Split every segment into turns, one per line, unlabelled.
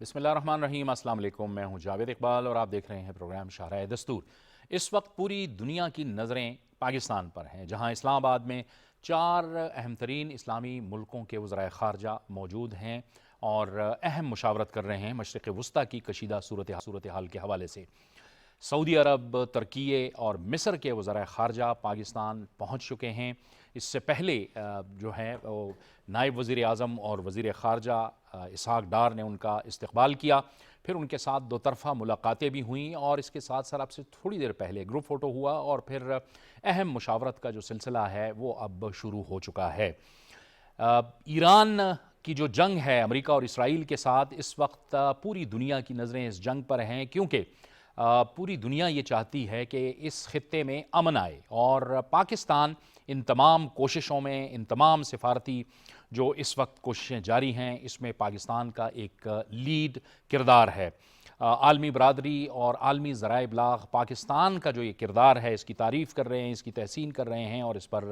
بسم اللہ الرحمن الرحیم۔ السلام علیکم، میں ہوں جاوید اقبال اور آپ دیکھ رہے ہیں پروگرام شاہراہ دستور۔ اس وقت پوری دنیا کی نظریں پاکستان پر ہیں، جہاں اسلام آباد میں 4 اہم ترین اسلامی ملکوں کے وزرائے خارجہ موجود ہیں اور اہم مشاورت کر رہے ہیں مشرق وسطیٰ کی کشیدہ صورتحال کے حوالے سے۔ سعودی عرب، ترکیے اور مصر کے وزرائے خارجہ پاکستان پہنچ چکے ہیں۔ اس سے پہلے جو ہے نائب وزیر اعظم اور وزیر خارجہ اسحاق ڈار نے ان کا استقبال کیا، پھر ان کے ساتھ 2 طرفہ ملاقاتیں بھی ہوئیں اور اس کے ساتھ ساتھ اب سے تھوڑی دیر پہلے گروپ فوٹو ہوا اور پھر اہم مشاورت کا جو سلسلہ ہے وہ اب شروع ہو چکا ہے۔ ایران کی جو جنگ ہے امریکہ اور اسرائیل کے ساتھ، اس وقت پوری دنیا کی نظریں اس جنگ پر ہیں، کیونکہ پوری دنیا یہ چاہتی ہے کہ اس خطے میں امن آئے اور پاکستان ان تمام کوششوں میں، ان تمام سفارتی جو اس وقت کوششیں جاری ہیں، اس میں پاکستان کا ایک لیڈ کردار ہے۔ عالمی برادری اور عالمی ذرائع ابلاغ پاکستان کا جو یہ کردار ہے اس کی تعریف کر رہے ہیں، اس کی تحسین کر رہے ہیں اور اس پر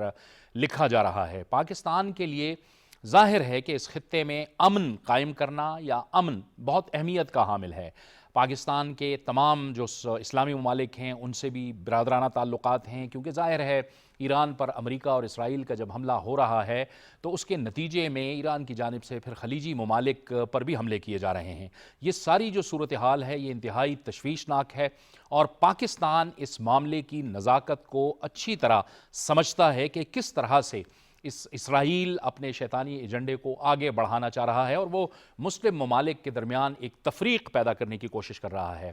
لکھا جا رہا ہے۔ پاکستان کے لیے ظاہر ہے کہ اس خطے میں امن قائم کرنا یا امن بہت اہمیت کا حامل ہے۔ پاکستان کے تمام جو اسلامی ممالک ہیں ان سے بھی برادرانہ تعلقات ہیں، کیونکہ ظاہر ہے ایران پر امریکہ اور اسرائیل کا جب حملہ ہو رہا ہے تو اس کے نتیجے میں ایران کی جانب سے پھر خلیجی ممالک پر بھی حملے کیے جا رہے ہیں۔ یہ ساری جو صورتحال ہے یہ انتہائی تشویشناک ہے اور پاکستان اس معاملے کی نزاکت کو اچھی طرح سمجھتا ہے کہ کس طرح سے اسرائیل اپنے شیطانی ایجنڈے کو آگے بڑھانا چاہ رہا ہے اور وہ مسلم ممالک کے درمیان ایک تفریق پیدا کرنے کی کوشش کر رہا ہے۔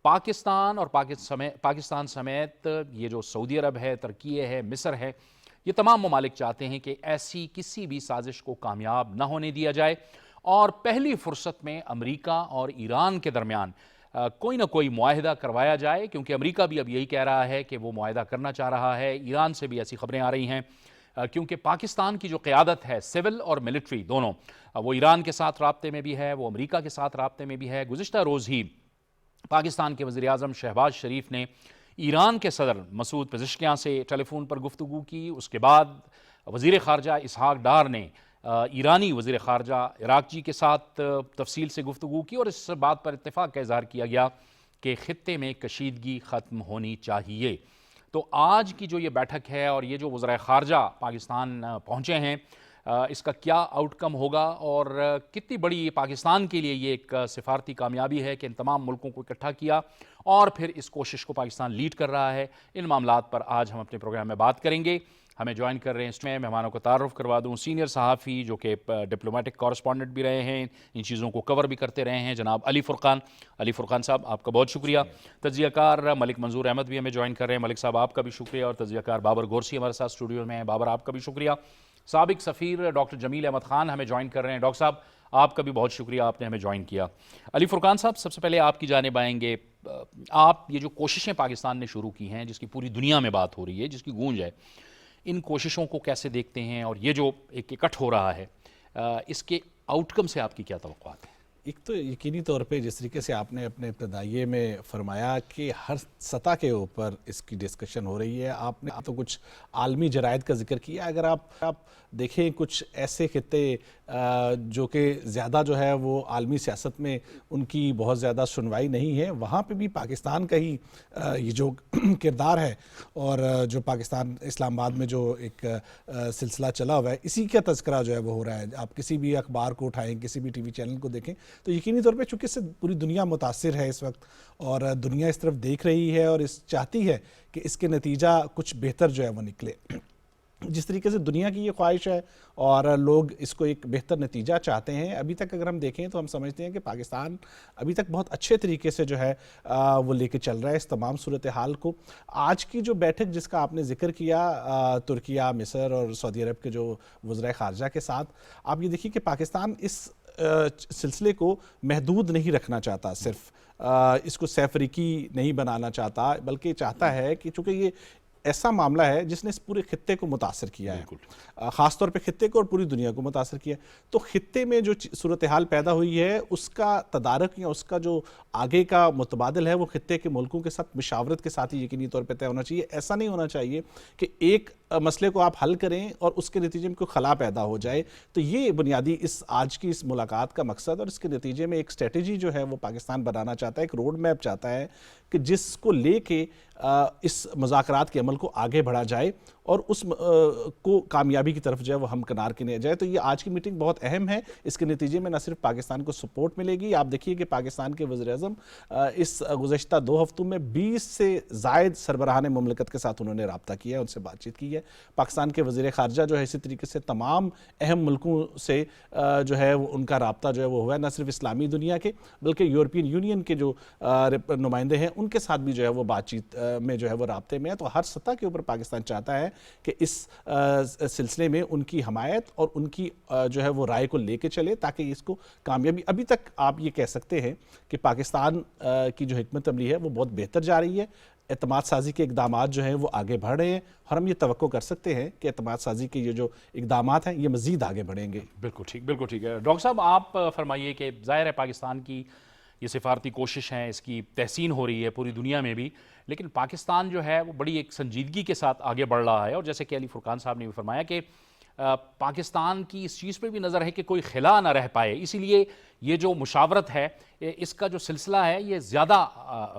پاکستان اور پاکستان سمیت یہ جو سعودی عرب ہے، ترکیے ہے، مصر ہے، یہ تمام ممالک چاہتے ہیں کہ ایسی کسی بھی سازش کو کامیاب نہ ہونے دیا جائے اور پہلی فرصت میں امریکہ اور ایران کے درمیان کوئی نہ کوئی معاہدہ کروایا جائے، کیونکہ امریکہ بھی اب یہی کہہ رہا ہے کہ وہ معاہدہ کرنا چاہ رہا ہے۔ ایران سے بھی ایسی خبریں آ رہی ہیں، کیونکہ پاکستان کی جو قیادت ہے سول اور ملٹری دونوں، وہ ایران کے ساتھ رابطے میں بھی ہے، وہ امریکہ کے ساتھ رابطے میں بھی ہے۔ گزشتہ روز ہی پاکستان کے وزیر اعظم شہباز شریف نے ایران کے صدر مسعود پزشکیان سے ٹیلی فون پر گفتگو کی۔ اس کے بعد وزیر خارجہ اسحاق ڈار نے ایرانی وزیر خارجہ عراقچی کے ساتھ تفصیل سے گفتگو کی اور اس بات پر اتفاق کا اظہار کیا گیا کہ خطے میں کشیدگی ختم ہونی چاہیے۔ تو آج کی جو یہ بیٹھک ہے اور یہ جو وزرائے خارجہ پاکستان پہنچے ہیں، اس کا کیا آؤٹ کم ہوگا اور کتنی بڑی پاکستان کے لیے یہ ایک سفارتی کامیابی ہے کہ ان تمام ملکوں کو اکٹھا کیا اور پھر اس کوشش کو پاکستان لیڈ کر رہا ہے، ان معاملات پر آج ہم اپنے پروگرام میں بات کریں گے۔ ہمیں جوائن کر رہے ہیں اس میں مہمانوں کو تعارف کروا دوں، سینئر صحافی جو کہ ڈپلومیٹک کورسپونڈنٹ بھی رہے ہیں، ان چیزوں کو کور بھی کرتے رہے ہیں، جناب علی فرقان صاحب، آپ کا بہت شکریہ۔ تجزیہ کار ملک منظور احمد بھی ہمیں جوائن کر رہے ہیں، ملک صاحب آپ کا بھی شکریہ، اور تجزیہ کار بابر گورسی ہمارے ساتھ اسٹوڈیو میں ہیں، بابر آپ کا بھی شکریہ۔ سابق سفیر ڈاکٹر جمیل احمد خان ہمیں جوائن کر رہے ہیں، ڈاکٹر صاحب آپ کا بھی بہت شکریہ، آپ نے ہمیں جوائن کیا۔ علی فرقان صاحب، سب سے پہلے آپ کی جانب آئیں گے۔ آپ یہ جو کوششیں پاکستان نے شروع کی ہیں، جس کی پوری دنیا میں بات ہو رہی ہے، جس کی گونج ہے، ان کوششوں کو کیسے دیکھتے ہیں اور یہ جو ایک اکٹھ ہو رہا ہے، اس کے آؤٹ کم سے آپ کی کیا توقعات ہیں؟
ایک تو یقینی طور پہ جس طریقے سے آپ نے اپنے ابتدائیے میں فرمایا کہ ہر سطح کے اوپر اس کی ڈسکشن ہو رہی ہے، آپ نے تو کچھ عالمی جرائد کا ذکر کیا۔ اگر آپ دیکھیں کچھ ایسے خطے جو کہ زیادہ جو ہے وہ عالمی سیاست میں ان کی بہت زیادہ سنوائی نہیں ہے، وہاں پہ بھی پاکستان کا ہی یہ جو کردار ہے اور جو پاکستان اسلام آباد میں جو ایک سلسلہ چلا ہوا ہے، اسی کا تذکرہ جو ہے وہ ہو رہا ہے۔ آپ کسی بھی اخبار کو اٹھائیں، کسی بھی ٹی وی چینل کو دیکھیں تو یقینی طور پہ چونکہ اس سے پوری دنیا متاثر ہے اس وقت اور دنیا اس طرف دیکھ رہی ہے اور چاہتی ہے کہ اس کے نتیجہ کچھ بہتر جو ہے وہ نکلے۔ جس طریقے سے دنیا کی یہ خواہش ہے اور لوگ اس کو ایک بہتر نتیجہ چاہتے ہیں، ابھی تک اگر ہم دیکھیں تو ہم سمجھتے ہیں کہ پاکستان ابھی تک بہت اچھے طریقے سے جو ہے وہ لے کے چل رہا ہے اس تمام صورتحال کو۔ آج کی جو بیٹھک جس کا آپ نے ذکر کیا ترکیہ، مصر اور سعودی عرب کے جو وزرائے خارجہ کے ساتھ، آپ یہ دیکھیے کہ پاکستان اس سلسلے کو محدود نہیں رکھنا چاہتا، صرف اس کو سیفریقی نہیں بنانا چاہتا، بلکہ چاہتا ہے کہ چونکہ یہ ایسا معاملہ ہے جس نے اس پورے خطے کو متاثر کیا ہے، خاص طور پہ خطے کو اور پوری دنیا کو متاثر کیا، تو خطے میں جو صورتحال پیدا ہوئی ہے اس کا تدارک یا اس کا جو آگے کا متبادل ہے وہ خطے کے ملکوں کے ساتھ مشاورت کے ساتھ ہی یقینی طور پہ طے ہونا چاہیے۔ ایسا نہیں ہونا چاہیے کہ ایک مسئلے کو آپ حل کریں اور اس کے نتیجے میں کوئی خلا پیدا ہو جائے. تو یہ بنیادی آج کی اس ملاقات کا مقصد، اور اس کے نتیجے میں ایک اسٹریٹجی جو ہے وہ پاکستان بنانا چاہتا ہے، ایک روڈ میپ چاہتا ہے کہ جس کو لے کے اس مذاکرات کے عمل کو آگے بڑھا جائے اور اس کو کامیابی کی طرف جو ہے وہ ہمکنار کے جائے. تو یہ آج کی میٹنگ بہت اہم ہے. اس کے نتیجے میں نہ صرف پاکستان کو سپورٹ ملے گی، آپ دیکھیے کہ پاکستان کے وزیر اعظم اس گزشتہ 2 ہفتوں میں 20 سے زائد سربراہان مملکت کے ساتھ انہوں نے رابطہ کیا ہے، ان سے بات چیت کی ہے. پاکستان کے وزیر خارجہ جو ہے اسی طریقے سے تمام اہم ملکوں سے جو ہے ان کا رابطہ جو ہے وہ ہوا ہے، نہ صرف اسلامی دنیا کے بلکہ یورپین یونین کے جو نمائندے ہیں ان کے ساتھ بھی جو ہے وہ بات چیت میں جو ہے وہ رابطے میں ہے. تو ہر سطح کے اوپر پاکستان چاہتا ہے کہ اس سلسلے میں ان کی حمایت اور ان کی جو ہے وہ رائے کو لے کے چلے تاکہ اس کو کامیابی. ابھی تک آپ یہ کہہ سکتے ہیں کہ پاکستان کی جو حکمت عملی ہے وہ بہت بہتر جا رہی ہے. اعتماد سازی کے اقدامات جو ہیں وہ آگے بڑھ رہے ہیں اور ہم یہ توقع کر سکتے ہیں کہ اعتماد سازی کے یہ جو اقدامات ہیں یہ مزید آگے بڑھیں گے.
بالکل ٹھیک ہے. ڈاکٹر صاحب آپ فرمائیے کہ ظاہر ہے پاکستان کی یہ سفارتی کوشش ہیں، اس کی تحسین ہو رہی ہے پوری دنیا میں بھی، لیکن پاکستان جو ہے وہ بڑی ایک سنجیدگی کے ساتھ آگے بڑھ رہا ہے. اور جیسے کہ علی فرقان صاحب نے بھی فرمایا کہ پاکستان کی اس چیز پہ بھی نظر ہے کہ کوئی خلا نہ رہ پائے، اسی لیے یہ جو مشاورت ہے اس کا جو سلسلہ ہے یہ زیادہ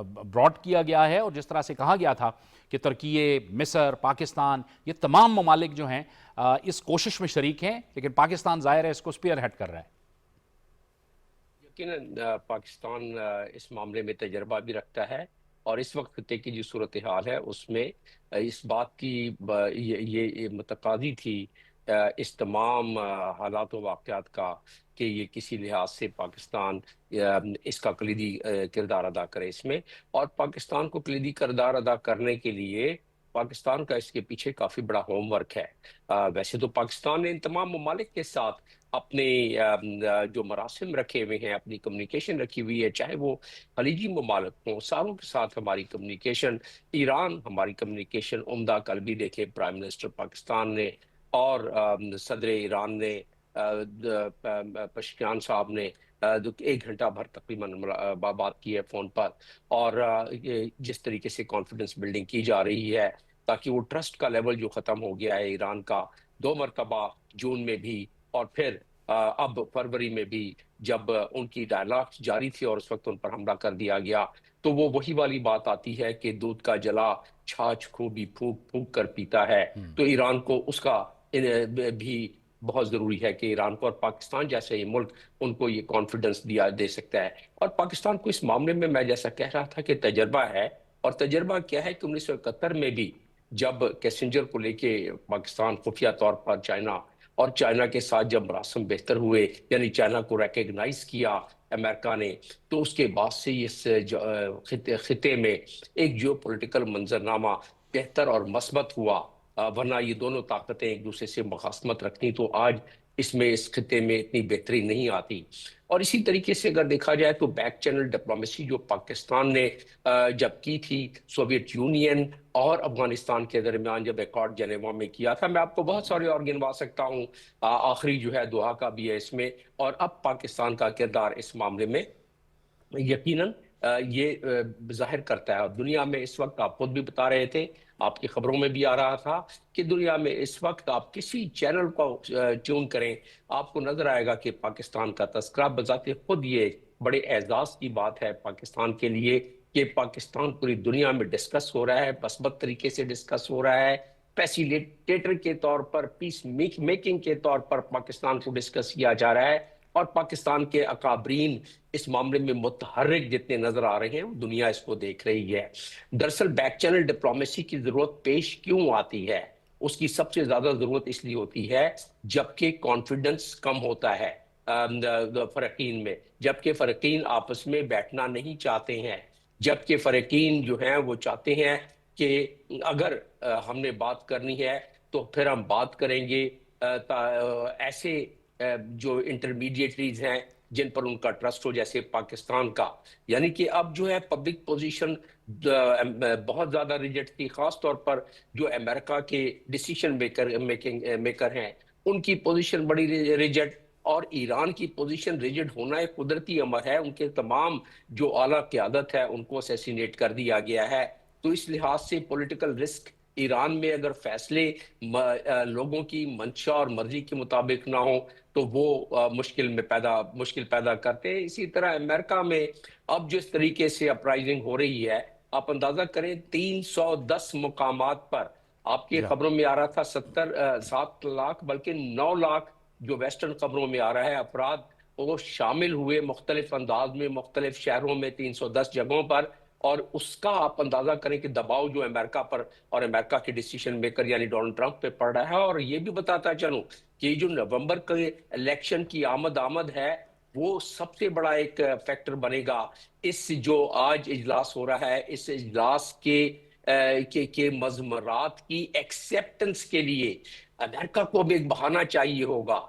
براڈ کیا گیا ہے. اور جس طرح سے کہا گیا تھا کہ ترکیے، مصر، پاکستان، یہ تمام ممالک جو ہیں اس کوشش میں شریک ہیں، لیکن پاکستان ظاہر ہے اس کو اسپیئر ہیڈ کر رہا ہے.
یقیناً پاکستان اس معاملے میں تجربہ بھی رکھتا ہے، اور اس وقت خطے کی جو صورتحال ہے اس میں اس بات کی یہ متقاضی تھی اس تمام حالات و واقعات کا کہ یہ کسی لحاظ سے پاکستان اس کا کلیدی کردار ادا کرے اس میں. اور پاکستان کو کلیدی کردار ادا کرنے کے لیے پاکستان کا اس کے پیچھے کافی بڑا ہوم ورک ہے. ویسے تو پاکستان نے ان تمام ممالک کے ساتھ اپنے جو مراسم رکھے ہوئے ہیں، اپنی کمیونیکیشن رکھی ہوئی ہے، چاہے وہ خلیجی ممالک ہوں، ساروں کے ساتھ ہماری کمیونیکیشن، ایران ہماری کمیونیکیشن عمدہ. کل بھی دیکھے پرائم منسٹر پاکستان نے اور صدر ایران نے پشکیان صاحب نے 1 گھنٹہ بھر تقریباً بات کی ہے فون پر. اور جس طریقے سے کانفیڈنس بلڈنگ کی جا رہی ہے تاکہ وہ ٹرسٹ کا لیول جو ختم ہو گیا ہے ایران کا 2 مرتبہ، جون میں بھی اور پھر اب فروری میں بھی، جب ان کی ڈائلاگ جاری تھی اور اس وقت ان پر حملہ کر دیا گیا، تو وہ وہی والی بات آتی ہے کہ دودھ کا جلا چھاچھ کو بھی پھونک پھونک کر پیتا ہے. تو ایران کو اس کا بھی بہت ضروری ہے کہ ایران کو اور پاکستان جیسے یہ ملک ان کو یہ کانفیڈنس دے سکتا ہے. اور پاکستان کو اس معاملے میں جیسا کہہ رہا تھا کہ تجربہ ہے. اور تجربہ کیا ہے کہ 1971 میں بھی جب کیسنجر کو لے کے پاکستان خفیہ طور پر چائنا کے ساتھ جب مراسم بہتر ہوئے، یعنی چائنا کو ریکگنائز کیا امریکہ نے، تو اس کے بعد سے اس خطے میں ایک جیو پولیٹیکل منظرنامہ بہتر اور مثبت ہوا. ورنہ یہ دونوں طاقتیں ایک دوسرے سے مخاصمت رکھتی تو آج اس خطے میں اتنی بہتری نہیں آتی. اور اسی طریقے سے اگر دیکھا جائے تو بیک چینل ڈپلومیسی جو پاکستان نے جب کی تھی سوویت یونین اور افغانستان کے درمیان جب ایکارڈ جنیوا میں کیا تھا، میں آپ کو بہت سارے اور گنوا سکتا ہوں، آخری جو ہے دوحہ کا بھی ہے اس میں. اور اب پاکستان کا کردار اس معاملے میں یقیناً یہ ظاہر کرتا ہے. اور دنیا میں اس وقت آپ خود بھی بتا رہے تھے، آپ کی خبروں میں بھی آ رہا تھا کہ دنیا میں اس وقت آپ کسی چینل کو ٹیون کریں، آپ کو نظر آئے گا کہ پاکستان کا تذکرہ بذات خود یہ بڑے اعزاز کی بات ہے پاکستان کے لیے کہ پاکستان پوری دنیا میں ڈسکس ہو رہا ہے، مثبت طریقے سے ڈسکس ہو رہا ہے. فیسیلیٹیٹر کے طور پر، پیس میکنگ کے طور پر پاکستان کو ڈسکس کیا جا رہا ہے. اور پاکستان کے اکابرین اس معاملے میں متحرک جتنے نظر آ رہے ہیں، دنیا اس کو دیکھ رہی ہے. دراصل بیک چینل ڈپلومیسی کی ضرورت پیش کیوں آتی ہے؟ اس کی سب سے زیادہ ضرورت اس لیے ہوتی ہے جبکہ کانفیڈنس کم ہوتا ہے فریقین میں، جبکہ فریقین آپس میں بیٹھنا نہیں چاہتے ہیں، جبکہ فریقین جو ہیں وہ چاہتے ہیں کہ اگر ہم نے بات کرنی ہے تو پھر ہم بات کریں گے ایسے جو انٹرمیڈیٹریز ہیں جن پر ان کا ٹرسٹ ہو، جیسے پاکستان کا. یعنی کہ اب جو ہے پبلک پوزیشن بہت زیادہ ریجٹ تھی، خاص طور پر جو امریکہ کے ڈیسیشن میکر ہیں ان کی پوزیشن بڑی ریجٹ، اور ایران کی پوزیشن ریجڈ ہونا ایک قدرتی امر ہے. ان کے تمام جو اعلیٰ قیادت ہے ان کو اسیسینیٹ کر دیا گیا ہے. تو اس لحاظ سے پولیٹیکل رسک ایران میں اگر فیصلے لوگوں کی منشا اور مرضی کے مطابق نہ ہوں تو وہ مشکل پیدا کرتے ہیں. اسی طرح امریکہ میں اب جس طریقے سے اپرائزنگ ہو رہی ہے، آپ اندازہ کریں 310 مقامات پر. آپ کی خبروں میں آ رہا تھا 7 لاکھ بلکہ 9 لاکھ جو ویسٹرن خبروں میں آ رہا ہے افراد وہ شامل ہوئے مختلف انداز میں مختلف شہروں میں 310 جگہوں پر. اور اس کا آپ اندازہ کریں کہ دباؤ جو امریکہ پر اور امریکہ کے ڈیسیشن میکر یعنی ڈونلڈ ٹرمپ پہ پڑ رہا ہے. اور یہ بھی بتاتا چلوں کہ جو نومبر کے الیکشن کی آمد ہے وہ سب سے بڑا ایک فیکٹر بنے گا اس جو آج اجلاس ہو رہا ہے. اس اجلاس کے مضمرات کی ایکسیپٹنس کے لیے امریکہ کو بھی ایک بہانہ چاہیے ہوگا،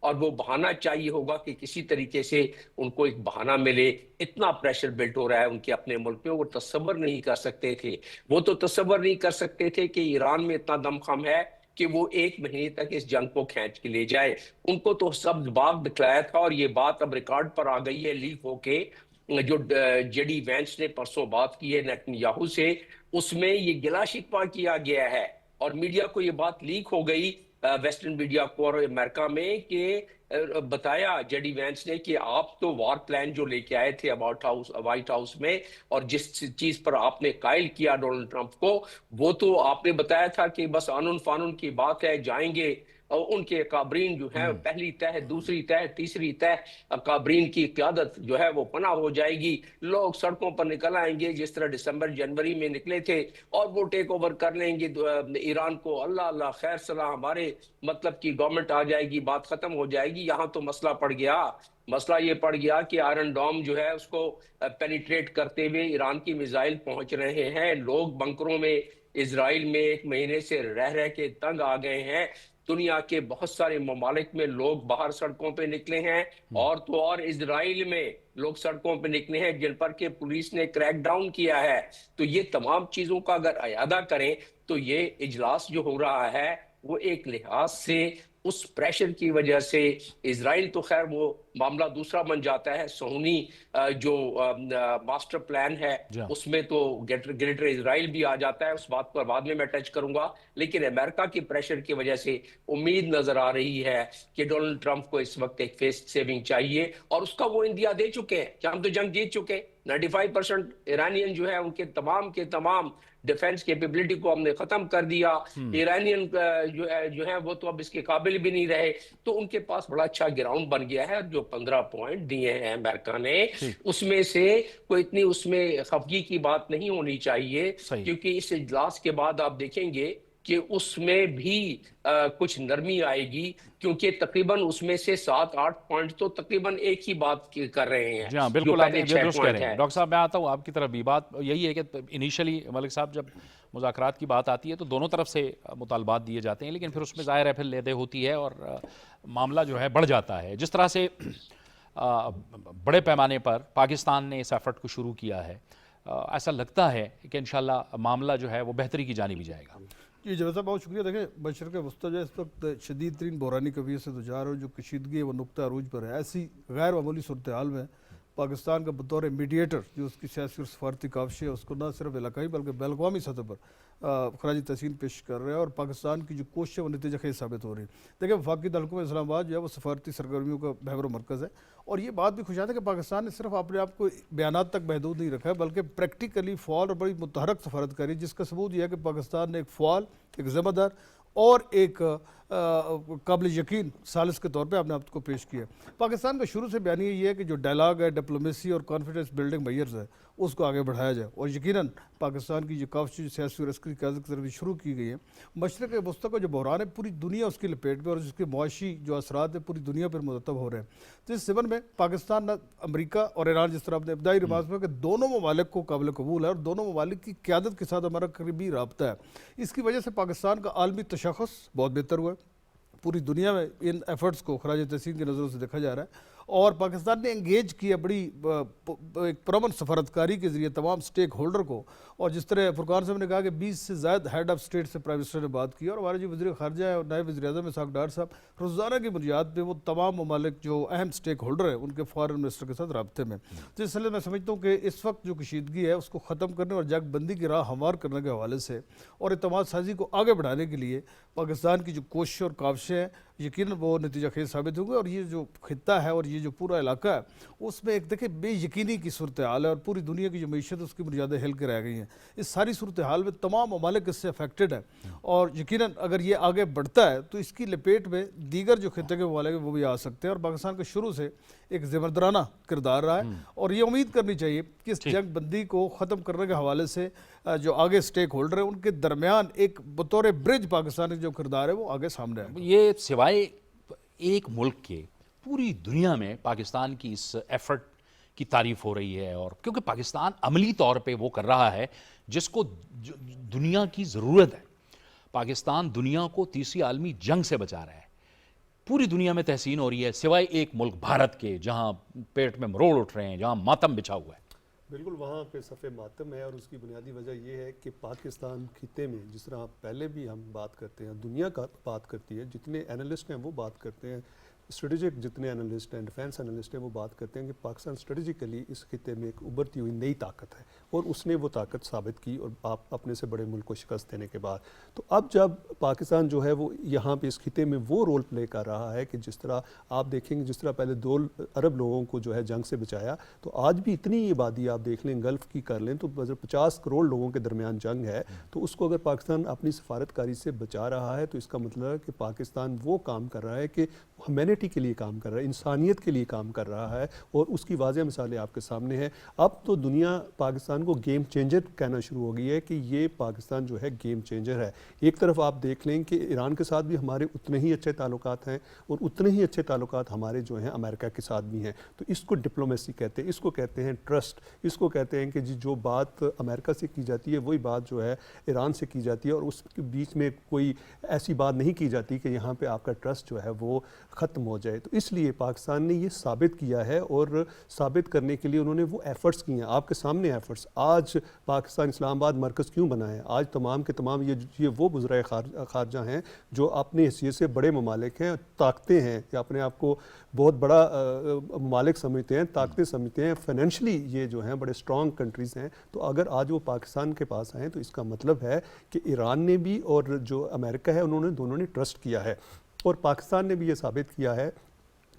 اور وہ بہانہ چاہیے ہوگا کہ کسی طریقے سے ان کو ایک بہانہ ملے. اتنا پریشر بلٹ ہو رہا ہے ان کے اپنے ملک میں، وہ تصور نہیں کر سکتے تھے. وہ تو تصور نہیں کر سکتے تھے کہ ایران میں اتنا دم خم ہے کہ وہ 1 مہینے تک اس جنگ کو کھینچ کے لے جائے. ان کو تو سبز باغ دکھلایا تھا، اور یہ بات اب ریکارڈ پر آ گئی ہے لیک ہو کے. جو جے ڈی وینس نے پرسوں بات کی ہے نیتن یاہو سے، اس میں یہ گلا شکوہ کیا گیا ہے اور میڈیا کو یہ بات لیک ہو گئی، ویسٹرن میڈیا کو اور امریکہ میں، کہ بتایا جے ڈی وینس نے کہ آپ تو وار پلان جو لے کے آئے تھے وائٹ ہاؤس میں اور جس چیز پر آپ نے قائل کیا ڈونلڈ ٹرمپ کو، وہ تو آپ نے بتایا تھا کہ بس آنن فانن کی بات ہے، جائیں گے. اور ان کے اکابرین جو ہیں پہلی تہ دوسری تہ تیسری تہ اکابرین کی قیادت جو ہے وہ پناہ ہو جائے گی. لوگ سڑکوں پر نکل آئیں گے جس طرح دسمبر جنوری میں نکلے تھے، اور وہ ٹیک اوور کر لیں گے ایران کو. اللہ اللہ خیر صلاح، ہمارے مطلب کی گورنمنٹ آ جائے گی، بات ختم ہو جائے گی. یہاں تو مسئلہ پڑ گیا. مسئلہ یہ پڑ گیا کہ آئرن ڈوم جو ہے اس کو پینیٹریٹ کرتے ہوئے ایران کی میزائل پہنچ رہے ہیں. لوگ بنکروں میں اسرائیل میں 1 مہینے سے رہ کے تنگ آ گئے ہیں. دنیا کے بہت سارے ممالک میں لوگ باہر سڑکوں پہ نکلے ہیں، اور تو اور اسرائیل میں لوگ سڑکوں پہ نکلے ہیں جن پر کہ پولیس نے کریک ڈاؤن کیا ہے. تو یہ تمام چیزوں کا اگر اعادہ کریں تو یہ اجلاس جو ہو رہا ہے وہ ایک لحاظ سے اس پریشر کی وجہ سے اسرائیل تو خیر وہ معاملہ دوسرا بن جاتا ہے. صہیونی جو ماسٹر پلان ہے اس میں تو گریٹر اسرائیل بھی آ جاتا ہے. اس بات پر بعد میں ٹچ کروں گا. لیکن امریکہ کی پریشر کی وجہ سے امید نظر آ رہی ہے کہ ڈونلڈ ٹرمپ کو اس وقت ایک فیس سیونگ چاہیے، اور اس کا وہ اندیا دے چکے ہیں کہ ہم تو جنگ جیت چکے. 95% ایرانین جو ہے ان کے تمام ڈیفنس کیپیبلٹی کو ہم نے ختم کر دیا. ایرانین جو ہے وہ تو اب اس کے قابل بھی نہیں رہے. تو ان کے پاس بڑا اچھا گراؤنڈ بن گیا ہے. جو 15 پوائنٹ دیے ہیں امریکہ نے، اس میں سے کوئی اتنی اس میں خفگی کی بات نہیں ہونی چاہیے، کیونکہ اس اجلاس کے بعد آپ دیکھیں گے کہ اس میں بھی کچھ نرمی آئے گی، کیونکہ تقریباً اس میں سے 7-8 پوائنٹ تو تقریباً ایک ہی بات کر رہے ہیں.
جی ہاں بالکل، آپ درست کہہ رہے ہیں. ڈاکٹر صاحب میں آتا ہوں آپ کی طرف بھی. بات یہی ہے کہ انیشلی ملک صاحب جب مذاکرات کی بات آتی ہے تو دونوں طرف سے مطالبات دیے جاتے ہیں، لیکن پھر اس میں ظاہر ہے پھر لیدے ہوتی ہے اور معاملہ جو ہے بڑھ جاتا ہے. جس طرح سے بڑے پیمانے پر پاکستان نے اس ایفرٹ کو شروع کیا ہے، ایسا لگتا ہے کہ انشاءاللہ معاملہ جو ہے وہ بہتری کی جانب ہی جائے گا.
جی جوید صاحب بہت شکریہ. دیکھیں مشرق وسطی جو اس وقت شدید ترین بحرانی قویت سے دوچار ہے، جو کشیدگی ہے وہ نقطہ عروج پر ہے. ایسی غیر معمولی صورتحال میں پاکستان کا بطور میڈیٹر جو اس کی سیاسی اور سفارتی کاوش ہے اس کو نہ صرف علاقائی بلکہ بین الاقوامی سطح پر خراج تحسین پیش کر رہے ہیں، اور پاکستان کی جو کوشش ہے وہ نتیجہ خیز ثابت ہو رہی ہے. دیکھیں وفاقی دارالحکومت اسلام آباد جو ہے وہ سفارتی سرگرمیوں کا محور و مرکز ہے، اور یہ بات بھی خوشایند ہے کہ پاکستان نے صرف اپنے آپ کو بیانات تک محدود نہیں رکھا ہے بلکہ پریکٹیکلی فعال اور بڑی متحرک سفارت کاری، جس کا ثبوت یہ ہے کہ پاکستان نے ایک فعال، ایک ذمہ دار اور ایک قابل یقین ثالث کے طور پہ اپنے آپ کو پیش کیا. پاکستان کا شروع سے بیانیہ یہ ہے کہ جو ڈائلاگ ہے، ڈپلومیسی اور کانفیڈنس بلڈنگ میئرز ہے اس کو آگے بڑھایا جائے، اور یقیناً پاکستان کی جو کاوش سیاسی اور عسکری قیادت کی طرف شروع کی گئی ہے. مشرق وسطی کا جو بحران ہے پوری دنیا اس کی لپیٹ میں، اور اس کے معاشی جو اثرات ہیں پوری دنیا پر مرتب ہو رہے ہیں. تو اس ضمن میں پاکستان، امریکہ اور ایران، جس طرح اپنے ابتدائی ریمارکس میں کہ دونوں ممالک کو قابل قبول ہے اور دونوں ممالک کی قیادت کے ساتھ ہمارا قریبی رابطہ ہے. اس کی وجہ سے پاکستان کا عالمی تشخص بہت بہتر ہوا ہے. پوری دنیا میں ان ایفرٹس کو خراج تحسین کی نظروں سے دیکھا جا رہا ہے، اور پاکستان نے انگیج کیا بڑی ایک پرامن سفارتکاری کے ذریعے تمام سٹیک ہولڈر کو، اور جس طرح فرقان صاحب نے کہا کہ 20 سے زائد ہیڈ آف سٹیٹ سے پرائم منسٹر نے بات کی، اور ہمارے جو وزیر خارجہ ہے اور نائب وزیر اعظم اسحاق ڈار صاحب روزانہ کی بنیاد پہ وہ تمام ممالک جو اہم سٹیک ہولڈر ہیں ان کے فارن منسٹر کے ساتھ رابطے میں. تو اس لیے میں سمجھتا ہوں کہ اس وقت جو کشیدگی ہے اس کو ختم کرنے اور جنگ بندی کی راہ ہموار کرنے کے حوالے سے اور اعتماد سازی کو آگے بڑھانے کے لیے پاکستان کی جو کوششیں اور کاوشیں ہیں یقیناً وہ نتیجہ خیز ثابت ہوں گے. اور یہ جو خطہ ہے اور یہ جو پورا علاقہ ہے اس میں ایک دیکھیں بے یقینی کی صورتحال ہے، اور پوری دنیا کی جو معیشت ہے اس کی بنیادیں ہل کے رہ گئی ہیں. اس ساری صورتحال میں تمام ممالک اس سے افیکٹڈ ہیں، اور یقیناً اگر یہ آگے بڑھتا ہے تو اس کی لپیٹ میں دیگر جو خطے کے ممالک ہیں وہ بھی آ سکتے ہیں. اور پاکستان کا شروع سے ایک زبردرانہ کردار رہا ہے، اور یہ امید کرنی چاہیے کہ اس جنگ بندی کو ختم کرنے کے حوالے سے جو آگے سٹیک ہولڈر ہیں ان کے درمیان ایک بطور برج پاکستان کا جو کردار ہے وہ آگے سامنے آئے.
یہ سوائے ایک ملک کے پوری دنیا میں پاکستان کی اس ایفرٹ کی تعریف ہو رہی ہے، اور کیونکہ پاکستان عملی طور پہ وہ کر رہا ہے جس کو دنیا کی ضرورت ہے. پاکستان دنیا کو تیسری عالمی جنگ سے بچا رہا ہے. پوری دنیا میں تحسین ہو رہی ہے سوائے ایک ملک بھارت کے جہاں پیٹ میں مروڑ اٹھ رہے ہیں، جہاں ماتم بچھا ہوا ہے.
بالکل وہاں پہ صف ماتم ہے، اور اس کی بنیادی وجہ یہ ہے کہ پاکستان خطے میں جس طرح پہلے بھی ہم بات کرتے ہیں، دنیا کا بات کرتی ہے، جتنے اینالسٹ ہیں وہ بات کرتے ہیں، اسٹریٹجک جتنے اینالسٹ ہیں، ڈیفینس اینالسٹ ہیں وہ بات کرتے ہیں کہ پاکستان اسٹریٹجکلی اس خطے میں ایک ابھرتی ہوئی نئی طاقت ہے، اور اس نے وہ طاقت ثابت کی، اور آپ اپنے سے بڑے ملک کو شکست دینے کے بعد. تو اب جب پاکستان جو ہے وہ یہاں پہ اس خطے میں وہ رول پلے کر رہا ہے کہ جس طرح آپ دیکھیں گے، جس طرح پہلے 2 ارب لوگوں کو جو ہے جنگ سے بچایا، تو آج بھی اتنی آبادی آپ دیکھ لیں گلف کی کر لیں تو 50 کروڑ لوگوں کے درمیان جنگ ہے. تو اس کو اگر پاکستان اپنی سفارتکاری سے بچا رہا ہے تو اس کا مطلب ہے کہ پاکستان وہ کام کر رہا ہے کہ ہیومینٹی کے لیے کام کر رہا ہے، انسانیت کے لیے کام کر رہا ہے، اور اس کی واضح مثالیں آپ کے سامنے ہیں. اب تو دنیا پاکستان کو گیم چینجر کہنا شروع ہو گئی ہے کہ یہ پاکستان جو ہے گیم چینجر ہے. ایک طرف آپ دیکھ لیں کہ ایران کے ساتھ بھی ہمارے اتنے ہی اچھے تعلقات ہیں، اور اتنے ہی اچھے تعلقات ہمارے جو ہیں امریکہ کے ساتھ بھی ہیں. تو اس کو ڈپلومیسی کہتے ہیں، اس کو کہتے ہیں ٹرسٹ، اس کو کہتے ہیں کہ جو بات امریکہ سے کی جاتی ہے وہی بات جو ہے ایران سے کی جاتی ہے، اور اس کے بیچ میں کوئی ایسی بات نہیں کی جاتی کہ یہاں پہ آپ کا ٹرسٹ جو ہے وہ ختم ہو جائے. تو اس لیے پاکستان نے یہ ثابت کیا ہے، اور ثابت کرنے کے لیے انہوں نے وہ ایفرٹس کیے ہیں. آپ کے سامنے ایفرٹس آج پاکستان اسلام آباد مرکز کیوں بنا ہے؟ آج تمام کے تمام یہ وہ وزرائے خارجہ ہیں جو اپنی حیثیت سے بڑے ممالک ہیں، طاقتیں ہیں، یا اپنے آپ کو بہت بڑا ممالک سمجھتے ہیں، طاقتیں سمجھتے ہیں، فائنینشلی یہ جو ہیں بڑے اسٹرانگ کنٹریز ہیں. تو اگر آج وہ پاکستان کے پاس آئیں تو اس کا مطلب ہے کہ ایران نے بھی اور جو امریکہ ہے دونوں نے ٹرسٹ کیا ہے. اور پاکستان نے بھی یہ ثابت کیا ہے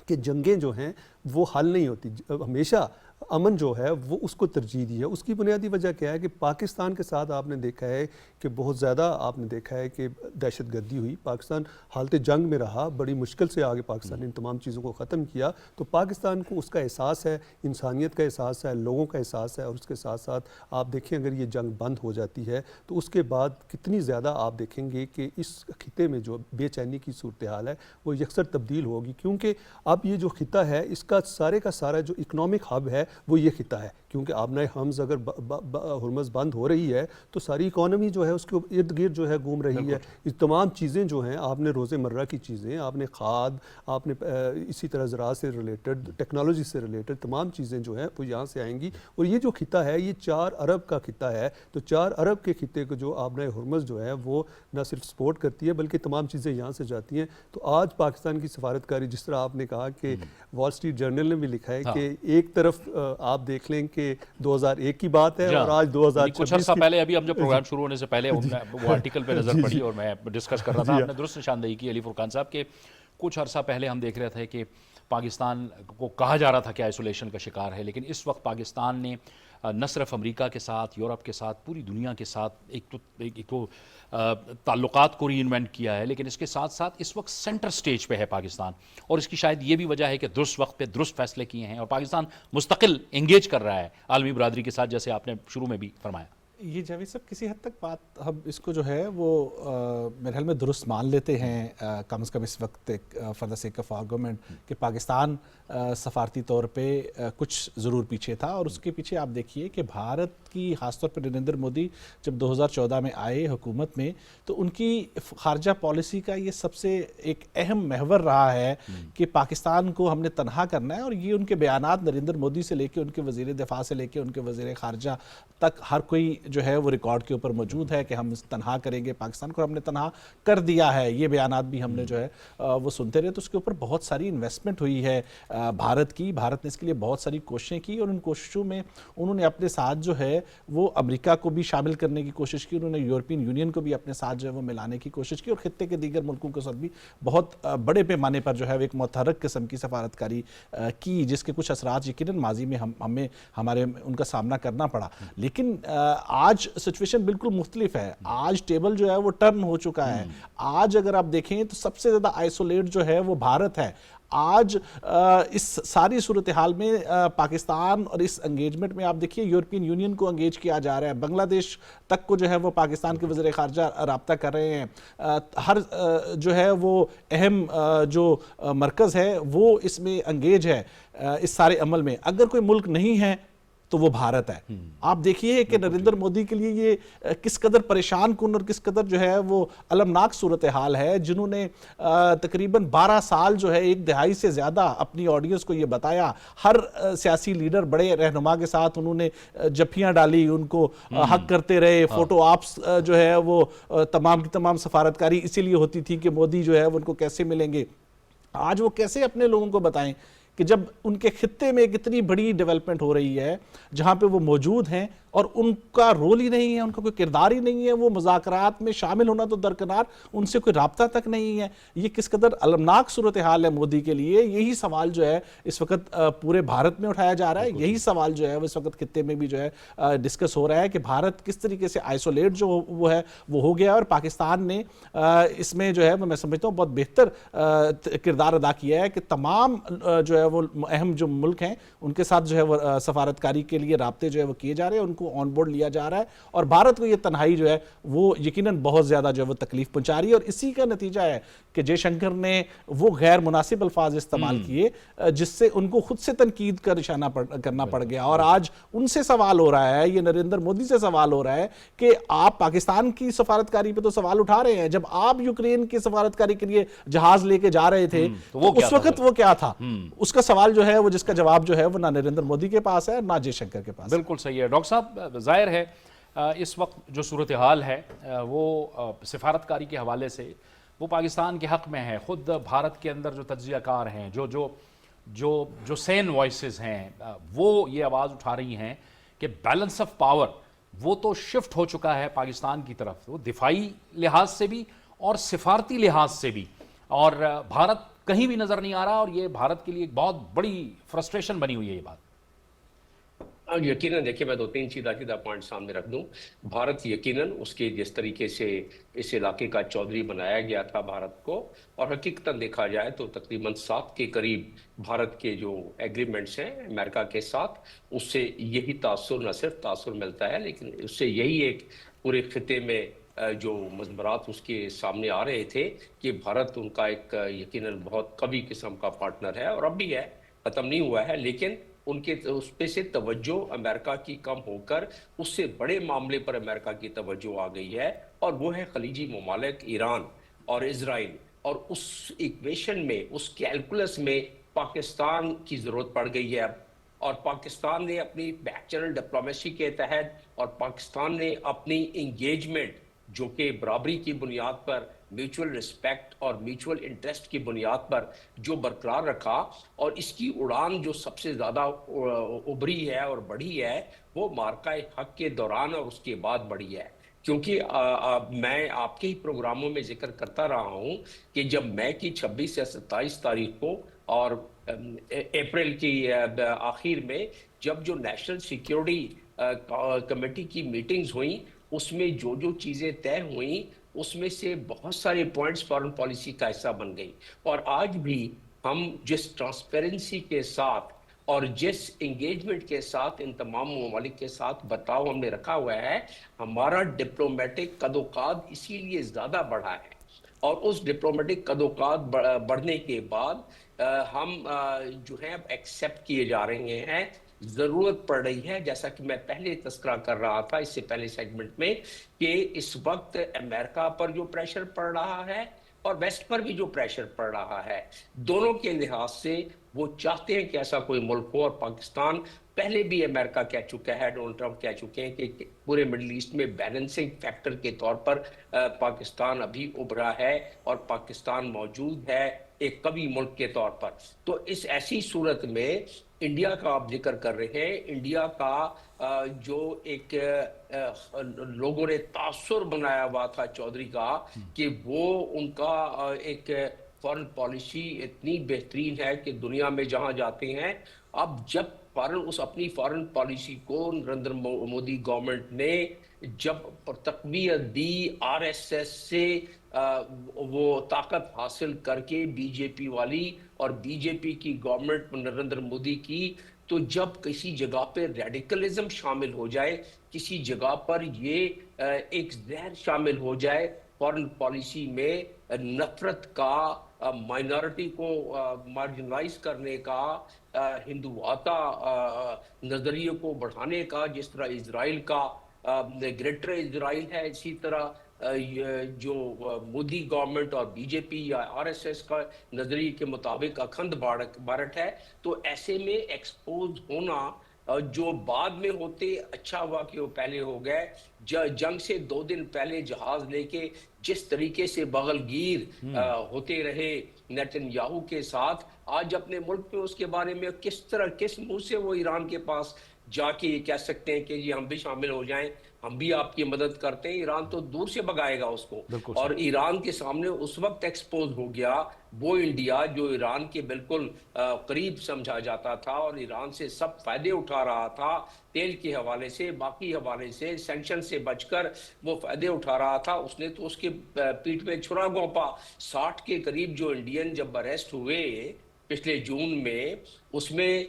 کہ جنگیں جو ہیں وہ حل نہیں ہوتی، ہمیشہ امن جو ہے وہ اس کو ترجیح دی ہے. اس کی بنیادی وجہ کیا ہے کہ پاکستان کے ساتھ آپ نے دیکھا ہے کہ بہت زیادہ آپ نے دیکھا ہے کہ دہشت گردی ہوئی، پاکستان حالت جنگ میں رہا، بڑی مشکل سے آگے پاکستان نے ان تمام چیزوں کو ختم کیا. تو پاکستان کو اس کا احساس ہے، انسانیت کا احساس ہے، لوگوں کا احساس ہے، اور اس کے ساتھ ساتھ آپ دیکھیں اگر یہ جنگ بند ہو جاتی ہے تو اس کے بعد کتنی زیادہ آپ دیکھیں گے کہ اس خطے میں جو بے چینی کی صورتحال ہے وہ یکسر تبدیل ہوگی. کیونکہ اب یہ جو خطہ ہے اس کا سارا جو اکنامک ہب ہے وہ یہ خطہ ہے. کیونکہ آبنائے حمز اگر ہرمز بند ہو رہی ہے تو ساری اکانومی جو ہے اس کے ارد گرد جو ہے گھوم رہی ہے. یہ تمام چیزیں جو ہیں آپ نے روز مرہ کی چیزیں، آپ نے کھاد، آپ نے اسی طرح زراعت سے ریلیٹڈ، ٹیکنالوجی سے ریلیٹڈ تمام چیزیں جو ہیں وہ یہاں سے آئیں گی. اور یہ جو خطہ ہے یہ 4 ارب کا خطہ ہے. تو 4 ارب کے خطے کو جو آبنائے ہرمز جو ہے وہ نہ صرف سپورٹ کرتی ہے بلکہ تمام چیزیں یہاں سے جاتی ہیں. تو آج پاکستان کی سفارتکاری، جس طرح آپ نے کہا کہ وال اسٹریٹ جرنل نے بھی لکھا ہے کہ ایک طرف آپ دیکھ لیں کہ 2001 کی بات ہے اور آج 2026
کچھ عرصہ پہلے، ابھی ہم جو پروگرام شروع ہونے سے پہلے وہ آرٹیکل پہ نظر پڑی اور میں ڈسکس کر رہا تھا. آپ نے درست نشاندہی کی علی فرقان صاحب کہ کچھ عرصہ پہلے ہم دیکھ رہے تھے کہ پاکستان کو کہا جا رہا تھا کہ آئسولیشن کا شکار ہے، لیکن اس وقت پاکستان نے نہ صرف امریکہ کے ساتھ، یورپ کے ساتھ، پوری دنیا کے ساتھ ایک تو تعلقات کو ری انوینٹ کیا ہے، لیکن اس کے ساتھ ساتھ اس وقت سینٹر سٹیج پہ ہے پاکستان. اور اس کی شاید یہ بھی وجہ ہے کہ درست وقت پہ درست فیصلے کیے ہیں، اور پاکستان مستقل انگیج کر رہا ہے عالمی برادری کے ساتھ، جیسے آپ نے شروع میں بھی فرمایا.
یہ جاوید صاحب کسی حد تک بات ہم اس کو جو ہے وہ میرے خیال میں درست مان لیتے ہیں، کم از کم اس وقت for the sake of argument کہ پاکستان سفارتی طور پہ کچھ ضرور پیچھے تھا، اور اس کے پیچھے آپ دیکھیے کہ بھارت کی خاص طور پہ نریندر مودی جب 2014 میں آئے حکومت میں تو ان کی خارجہ پالیسی کا یہ سب سے ایک اہم محور رہا ہے کہ پاکستان کو ہم نے تنہا کرنا ہے، اور یہ ان کے بیانات نریندر مودی سے لے کے ان کے وزیر دفاع سے لے کے ان کے وزیر خارجہ تک ہر کوئی جو ہے وہ ریکارڈ کے اوپر موجود ہے کہ ہم تنہا کریں گے پاکستان کو، ہم نے تنہا کر دیا ہے، یہ بیانات بھی ہم نے جو ہے وہ سنتے رہے۔ تو اس کے اوپر بہت ساری انویسٹمنٹ ہوئی ہے بھارت کی، بھارت نے اس کے لیے بہت ساری کوششیں کی، اور ان کوششوں میں انہوں نے اپنے ساتھ جو ہے وہ امریکہ کو بھی شامل کرنے کی کوشش کی، انہوں نے یورپین یونین کو بھی اپنے ساتھ جو ہے وہ ملانے کی کوشش کی، اور خطے کے دیگر ملکوں کے ساتھ بھی بہت بڑے پیمانے پر جو ہے ایک متحرک قسم کی سفارتکاری کی، جس کے کچھ اثرات یقیناً ماضی میں ہمیں ان کا سامنا کرنا پڑا۔ لیکن آج سچویشن بالکل مختلف ہے، آج ٹیبل جو ہے وہ ٹرن ہو چکا ہے۔ آج اگر آپ دیکھیں تو سب سے زیادہ آئسولیٹ جو ہے وہ بھارت ہے۔ آج اس ساری صورتحال میں پاکستان اور اس انگیجمنٹ میں آپ دیکھیے یورپین یونین کو انگیج کیا جا رہا ہے، بنگلہ دیش تک کو جو ہے وہ پاکستان کے وزیر خارجہ رابطہ کر رہے ہیں، ہر جو ہے وہ اہم جو مرکز ہے وہ اس میں انگیج ہے اس سارے عمل میں۔ اگر کوئی ملک نہیں ہے تو وہ بھارت ہے۔ آپ دیکھیے کہ نریندر مودی کے لیے یہ کس قدر پریشان کن اور کس قدر جو ہے وہ المناک صورتحال ہے، جنہوں نے تقریباً 12 سال جو ہے، ایک دہائی سے زیادہ اپنی آڈینس کو یہ بتایا، ہر سیاسی لیڈر بڑے رہنما کے ساتھ انہوں نے جفیاں ڈالی، ان کو حق کرتے رہے، فوٹو آپس جو ہے وہ تمام کی تمام سفارتکاری اسی لیے ہوتی تھی کہ مودی جو ہے وہ ان کو کیسے ملیں گے۔ آج وہ کیسے اپنے لوگوں کو بتائیں کہ جب ان کے خطے میں ایک اتنی بڑی ڈیولپمنٹ ہو رہی ہے جہاں پہ وہ موجود ہیں اور ان کا رول ہی نہیں ہے، ان کا کوئی کردار ہی نہیں ہے، وہ مذاکرات میں شامل ہونا تو درکنار، ان سے کوئی رابطہ تک نہیں ہے، یہ کس قدر المناک صورتحال ہے مودی کے لیے۔ یہی سوال جو ہے اس وقت پورے بھارت میں اٹھایا جا رہا ہے، یہی سوال جو ہے وہ اس وقت خطے میں بھی جو ہے ڈسکس ہو رہا ہے کہ بھارت کس طریقے سے آئسولیٹ جو وہ ہے وہ ہو گیا، اور پاکستان نے اس میں جو ہے میں سمجھتا ہوں بہت بہتر کردار ادا کیا ہے کہ تمام جو ہے وہ اہم جو ملک ہیں ان کے ساتھ جو ہے وہ سفارتکاری کے لیے رابطے جو ہے وہ کیے جا رہے ہیں، ان کو آن بورڈ لیا جا رہا ہے، اور بھارت کو یہ تنہائی جو ہے وہ یقیناً بہت زیادہ جو ہے وہ تکلیف پہنچا رہی ہے، اور اسی کا نتیجہ ہے کہ جے شنکر نے وہ غیر مناسب الفاظ استعمال کیے جس سے ان کو خود سے تنقید کا نشانہ کرنا پڑ گیا، اور آج ان سے سوال ہو رہا ہے، یہ نریندر مودی سے سوال ہو رہا ہے کہ آپ پاکستان کی سفارتکاری پہ تو سوال اٹھا رہے ہیں، جب آپ یوکرین کی سفارتکاری کے لیے جہاز لے کے جا رہے تھے تو اس وقت وہ کیا تھا؟ اس کا سوال جو ہے وہ جس کا جواب جو ہے وہ نہ نریندر مودی کے پاس ہے نہ جے شنکر کے پاس۔
بالکل صحیح ہے ڈاکٹر صاحب، ظاہر ہے اس وقت جو صورتحال ہے وہ سفارتکاری کے حوالے سے وہ پاکستان کے حق میں ہے۔ خود بھارت کے اندر جو تجزیہ کار ہیں، جو سین وائسز ہیں، وہ یہ آواز اٹھا رہی ہیں کہ بیلنس آف پاور وہ تو شفٹ ہو چکا ہے پاکستان کی طرف، وہ دفاعی لحاظ سے بھی اور سفارتی لحاظ سے بھی، اور بھارت کہیں بھی نظر نہیں آ رہا، اور یہ بھارت کے لیے ایک بہت بڑی فرسٹریشن بنی ہوئی ہے یہ بات۔
یقیناً دیکھیں، میں 2-3 سیدھا پوائنٹ سامنے رکھ دوں۔ بھارت یقیناً اس کے جس طریقے سے اس علاقے کا چودھری بنایا گیا تھا بھارت کو، اور حقیقتاً دیکھا جائے تو تقریباً 7 کے قریب بھارت کے جو ایگریمنٹس ہیں امریکہ کے ساتھ، اس سے یہی تاثر، نہ صرف تاثر ملتا ہے لیکن اس سے یہی ایک پورے خطے میں جو مضمرات اس کے سامنے آ رہے تھے کہ بھارت ان کا ایک یقیناً بہت قوی قسم کا پارٹنر ہے، اور اب بھی ہے، ختم نہیں ہوا ہے، لیکن ان کے اس پہ سے توجہ امریکہ کی کم ہو کر اس سے بڑے معاملے پر امریکہ کی توجہ آ گئی ہے، اور وہ ہے خلیجی ممالک ایران اور اسرائیل، اور اس ایکویشن میں، اس کیلکولس میں پاکستان کی ضرورت پڑ گئی ہے اب، اور پاکستان نے اپنی بیک چینل ڈپلومیسی کے تحت اور پاکستان نے اپنی انگیجمنٹ جو کہ برابری کی بنیاد پر، میوچول رسپیکٹ اور میوچول انٹرسٹ کی بنیاد پر جو برقرار رکھا، اور اس کی اڑان جو سب سے زیادہ ابھری ہے اور بڑھی ہے وہ مارکہ حق کے دوران اور اس کے بعد بڑھی ہے، کیونکہ میں آپ کے ہی پروگراموں میں ذکر کرتا رہا ہوں کہ جب مئی کی 26 یا 27 تاریخ کو اور اپریل کی آخر میں جب جو نیشنل سیکیورٹی کمیٹی کی میٹنگز ہوئیں، اس میں جو چیزیں طے ہوئیں اس میں سے بہت سارے پوائنٹس فارن پالیسی کا حصہ بن گئی، اور آج بھی ہم جس ٹرانسپیرنسی کے ساتھ اور جس انگیجمنٹ کے ساتھ ان تمام ممالک کے ساتھ برتاؤ ہم نے رکھا ہوا ہے، ہمارا ڈپلومیٹک قدوقات اسی لیے زیادہ بڑھا ہے، اور اس ڈپلومیٹک قدوقات بڑھنے کے بعد ہم جو ہیں ایکسیپٹ کیے جا رہے ہیں۔ ضرورت پڑ رہی ہے، جیسا کہ میں پہلے تذکرہ کر رہا تھا اس سے پہلے سیگمنٹ میں، کہ اس وقت امریکہ پر جو پریشر پڑ رہا ہے اور ویسٹ پر بھی جو پریشر پڑ رہا ہے، دونوں کے لحاظ سے وہ چاہتے ہیں کہ ایسا کوئی ملک ہو، اور پاکستان پہلے بھی امریکہ کہہ چکا ہے، ڈونلڈ ٹرمپ کہہ چکے ہیں کہ پورے مڈل ایسٹ میں بیلنسنگ فیکٹر کے طور پر پاکستان ابھی ابھرا ہے اور پاکستان موجود ہے ایک قوی ملک کے طور پر۔ تو اس ایسی صورت میں انڈیا کا آپ ذکر کر رہے ہیں، انڈیا کا جو ایک لوگوں نے تاثر بنایا ہوا تھا چودھری کا کہ وہ ان کا ایک فارن پالیسی اتنی بہترین ہے کہ دنیا میں جہاں جاتے ہیں، اب جب اپنی فارن پالیسی کو نریندر مودی گورنمنٹ نے جب تقویت دی، آر ایس ایس سے وہ طاقت حاصل کر کے بی جے پی والی، اور بی جے پی کی گورنمنٹ نریندر مودی کی، تو جب کسی جگہ پہ ریڈیکلزم شامل ہو جائے، کسی جگہ پر یہ ایک زہر شامل ہو جائے فارن پالیسی میں، نفرت کا، مائنورٹی کو مارجنلائز کرنے کا، ہندوآتا نظریے کو بڑھانے کا، جس طرح اسرائیل کا گریٹر اسرائیل ہے، اسی طرح جو مودی گورنمنٹ اور بی جے پی یا آر ایس ایس کا نظریے کے مطابق اکھنڈ بھارت ہے، تو ایسے میں ایکسپوز ہونا جو بعد میں ہوتے، اچھا ہوا کہ وہ پہلے ہو گئے۔ جنگ سے 2 دن پہلے جہاز لے کے جس طریقے سے بغل گیر ہوتے رہے نیتن یاہو کے ساتھ، آج اپنے ملک میں اس کے بارے میں کس منہ سے وہ ایران کے پاس جا کے یہ کہہ سکتے ہیں کہ یہ ہم بھی شامل ہو جائیں، ہم بھی آپ کی مدد کرتے ہیں؟ ایران تو دور سے بگائے گا اس کو، اور ایران کے سامنے اس وقت ایکسپوز ہو گیا وہ انڈیا جو ایران کے بالکل قریب سمجھا جاتا تھا اور ایران سے سب فائدے اٹھا رہا تھا، تیل کے حوالے سے، باقی حوالے سے، سینکشن سے بچ کر وہ فائدے اٹھا رہا تھا۔ اس نے تو اس کے پیٹ میں چھرا گھونپا۔ 60 کے قریب جو انڈین جب اریسٹ ہوئے پچھلے جون میں، اس میں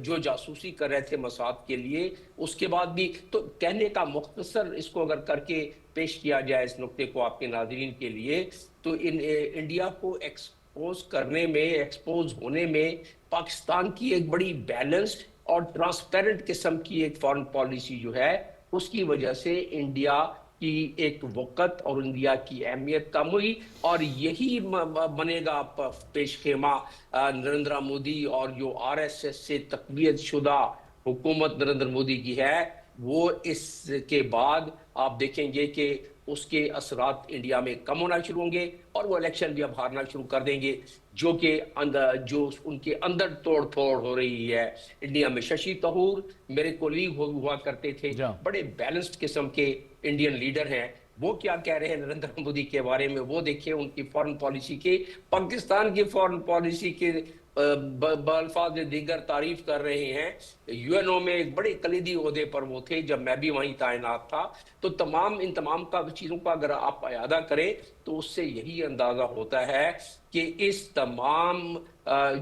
جو جاسوسی کر رہے تھے موساد کے لیے، اس کے بعد بھی تو کہنے کا مختصر اس کو اگر کر کے پیش کیا جائے اس نقطے کو آپ کے ناظرین کے لیے، تو انڈیا کو ایکسپوز کرنے میں، ایکسپوز ہونے میں پاکستان کی ایک بڑی بیلنسڈ اور ٹرانسپیرنٹ قسم کی ایک فارن پالیسی جو ہے، اس کی وجہ سے انڈیا کی ایک وقت اور انڈیا کی اہمیت کم ہوئی، اور یہی بنے گا پیش خیمہ نریندر مودی اور جو آر ایس ایس سے تقویت شدہ حکومت نریندر مودی کی ہے، وہ اس کے بعد آپ دیکھیں گے کہ اس کے اثرات انڈیا میں کم ہونا شروع ہوں گے، اور وہ الیکشن بھی اب ہارنا شروع کر دیں گے، جو ان کے اندر توڑ پھوڑ ہو رہی ہے انڈیا میں۔ ششی تھرور میرے کولیگ ہوا کرتے تھے، بڑے بیلنسڈ قسم کے انڈین لیڈر ہیں، وہ کیا کہہ رہے ہیں نریندر مودی کے بارے میں، وہ دیکھیں ان کی فارن پالیسی کے، پاکستان کی فارن پالیسی کے بالفاظ دیگر تعریف کر رہے ہیں۔ یو این او میں ایک بڑے کلیدی عہدے پر وہ تھے جب میں بھی وہیں تعینات تھا۔ تو ان تمام کا چیزوں کا اگر آپ اعادہ کریں تو اس سے یہی اندازہ ہوتا ہے کہ اس تمام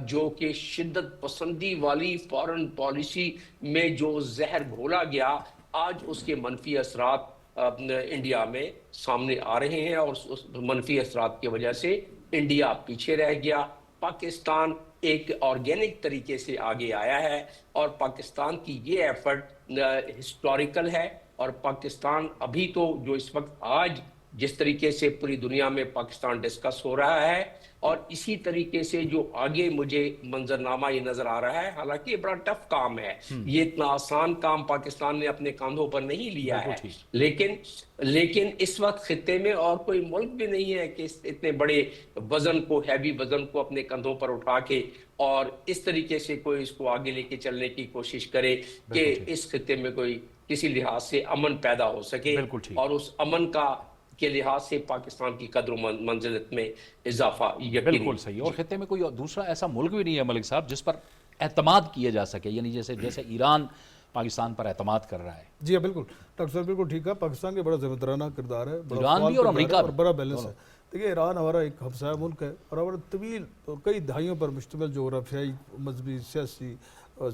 جو کہ شدت پسندی والی فارن پالیسی میں جو زہر گھولا گیا، آج اس کے منفی اثرات انڈیا میں سامنے آ رہے ہیں، اور اس منفی اثرات کی وجہ سے انڈیا پیچھے رہ گیا۔ پاکستان ایک آرگینک طریقے سے آگے آیا ہے، اور پاکستان کی یہ ایفرٹ ہسٹوریکل ہے، اور پاکستان ابھی تو جو اس وقت آج جس طریقے سے پوری دنیا میں پاکستان ڈسکس ہو رہا ہے، اور اسی طریقے سے جو آگے مجھے منظرنامہ یہ نظر آ رہا ہے، حالانکہ یہ بڑا ٹف کام ہے، یہ اتنا آسان کام پاکستان نے اپنے کاندھوں پر نہیں لیا ہے، لیکن اس وقت خطے میں اور کوئی ملک بھی نہیں ہے کہ اتنے بڑے وزن کو، ہیوی وزن کو اپنے کندھوں پر اٹھا کے اور اس طریقے سے کوئی اس کو آگے لے کے چلنے کی کوشش کرے کہ اس خطے میں کوئی کسی لحاظ سے امن پیدا ہو سکے، اور اس امن کے لحاظ سے پاکستان کی قدر و منزلت میں اضافہ یقینی۔
بالکل صحیح، اور خطے میں کوئی دوسرا ایسا ملک بھی نہیں ہے ملک صاحب جس پر اعتماد کیا جا سکے، یعنی جیسے ایران پاکستان پر اعتماد کر رہا ہے۔
جی ہاں بالکل، ڈاکٹر صاحب بالکل ٹھیک ہے، پاکستان کے بڑا ذمہ دارانہ کردار ہے،
ایران بھی اور امریکہ
اور بڑا بیلنس ہے۔ دیکھیے ایران ہمارا ایک ہمسایہ ملک ہے، اور ہمارا طویل کئی دہائیوں پر مشتمل جغرافیائی، مذہبی، سیاسی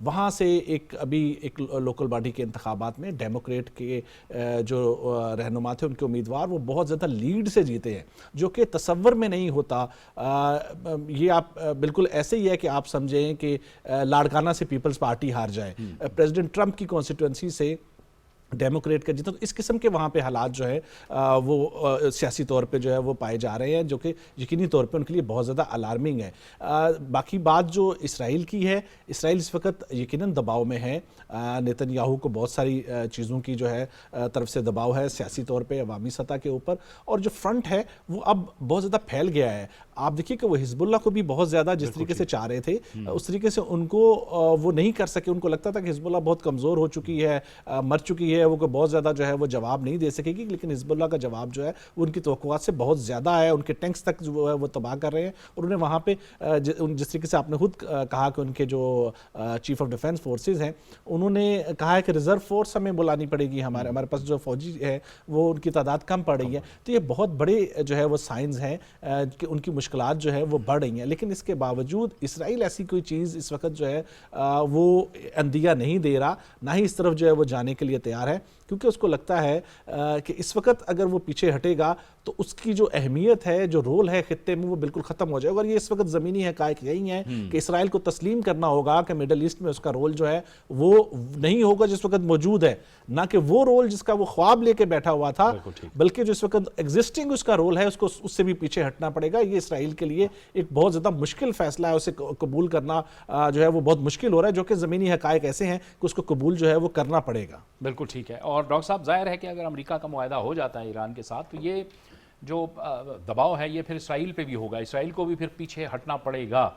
وہاں سے ابھی ایک لوکل باڈی کے انتخابات میں ڈیموکریٹ کے جو رہنما تھے ان کے امیدوار وہ بہت زیادہ لیڈ سے جیتے ہیں، جو کہ تصور میں نہیں ہوتا۔ یہ آپ بالکل ایسے ہی ہے کہ آپ سمجھیں کہ لاڑکانہ سے پیپلز پارٹی ہار جائے، پریزیڈنٹ ٹرمپ کی کانسٹیٹوئنسی سے ڈیموکریٹ کا جتنا، تو اس قسم کے وہاں پہ حالات جو ہے وہ سیاسی طور پہ جو ہے وہ پائے جا رہے ہیں، جو کہ یقینی طور پہ ان کے لیے بہت زیادہ الارمنگ ہے۔ باقی بات جو اسرائیل کی ہے، اسرائیل اس وقت یقیناً دباؤ میں ہے، نیتن یاہو کو بہت ساری چیزوں کی جو ہے طرف سے دباؤ ہے سیاسی طور پہ عوامی سطح کے اوپر، اور جو فرنٹ ہے وہ اب بہت زیادہ پھیل گیا ہے۔ آپ دیکھیے کہ وہ حزب اللہ کو بھی بہت زیادہ جس طریقے سے چاہ رہے تھے اس طریقے سے ان کو وہ نہیں کر سکے، ان کو لگتا تھا کہ حزب اللہ بہت کمزور ہو چکی ہے، مر چکی ہے، وہ بہت زیادہ جو ہے وہ جواب نہیں دے سکے گی، لیکن حزب اللہ کا جواب جو ہے وہ ان کی توقعات سے بہت زیادہ ہے، ان کے ٹینکس تک جو ہے وہ تباہ کر رہے ہیں، اور انہیں وہاں پہ جس طریقے سے آپ نے خود کہا کہ ان کے جو چیف آف ڈیفنس فورسز ہیں انہوں نے کہا ہے کہ ریزرو فورس ہمیں بلانی پڑے گی، ہمارے پاس جو فوجی ہے وہ ان کی تعداد کم پڑ رہی ہے، تو یہ بہت بڑے جو ہے وہ سائنز ہیں کہ ان کی مشکلات جو ہے وہ بڑھ رہی ہیں۔ لیکن اس کے باوجود اسرائیل ایسی کوئی چیز اس وقت جو ہے وہ اندیہ نہیں دے رہا، نہ ہی اس طرف جو ہے وہ جانے کے لیے تیار ہے، کیونکہ اس کو لگتا ہے کہ اس وقت اگر وہ پیچھے ہٹے گا تو اس کی جو اہمیت ہے، جو رول ہے خطے میں، وہ بالکل ختم ہو جائے گا، اور یہ اس وقت زمینی حقائق یہی ہیں کہ اسرائیل کو تسلیم کرنا ہوگا کہ میڈل ایسٹ میں اس کا رول جو ہے وہ نہیں ہوگا جس وقت موجود ہے، نہ کہ وہ رول جس کا وہ خواب لے کے بیٹھا ہوا تھا، بلکہ جو اس وقت ایگزسٹنگ اس کا رول ہے اس سے بھی پیچھے ہٹنا پڑے گا۔ یہ اسرائیل کے لیے ایک بہت زیادہ مشکل فیصلہ ہے، اسے قبول کرنا جو ہے وہ بہت مشکل ہو رہا ہے، جو کہ زمینی حقائق ایسے ہیں کہ اس کو قبول جو ہے وہ کرنا پڑے گا۔
بالکل ٹھیک ہے۔ اور ڈاکٹر صاحب ظاہر ہے کہ اگر امریکہ کا معاہدہ ہو جاتا ہے ایران کے ساتھ تو یہ جو دباؤ ہے یہ پھر اسرائیل پہ بھی ہوگا، اسرائیل کو بھی پھر پیچھے ہٹنا پڑے گا،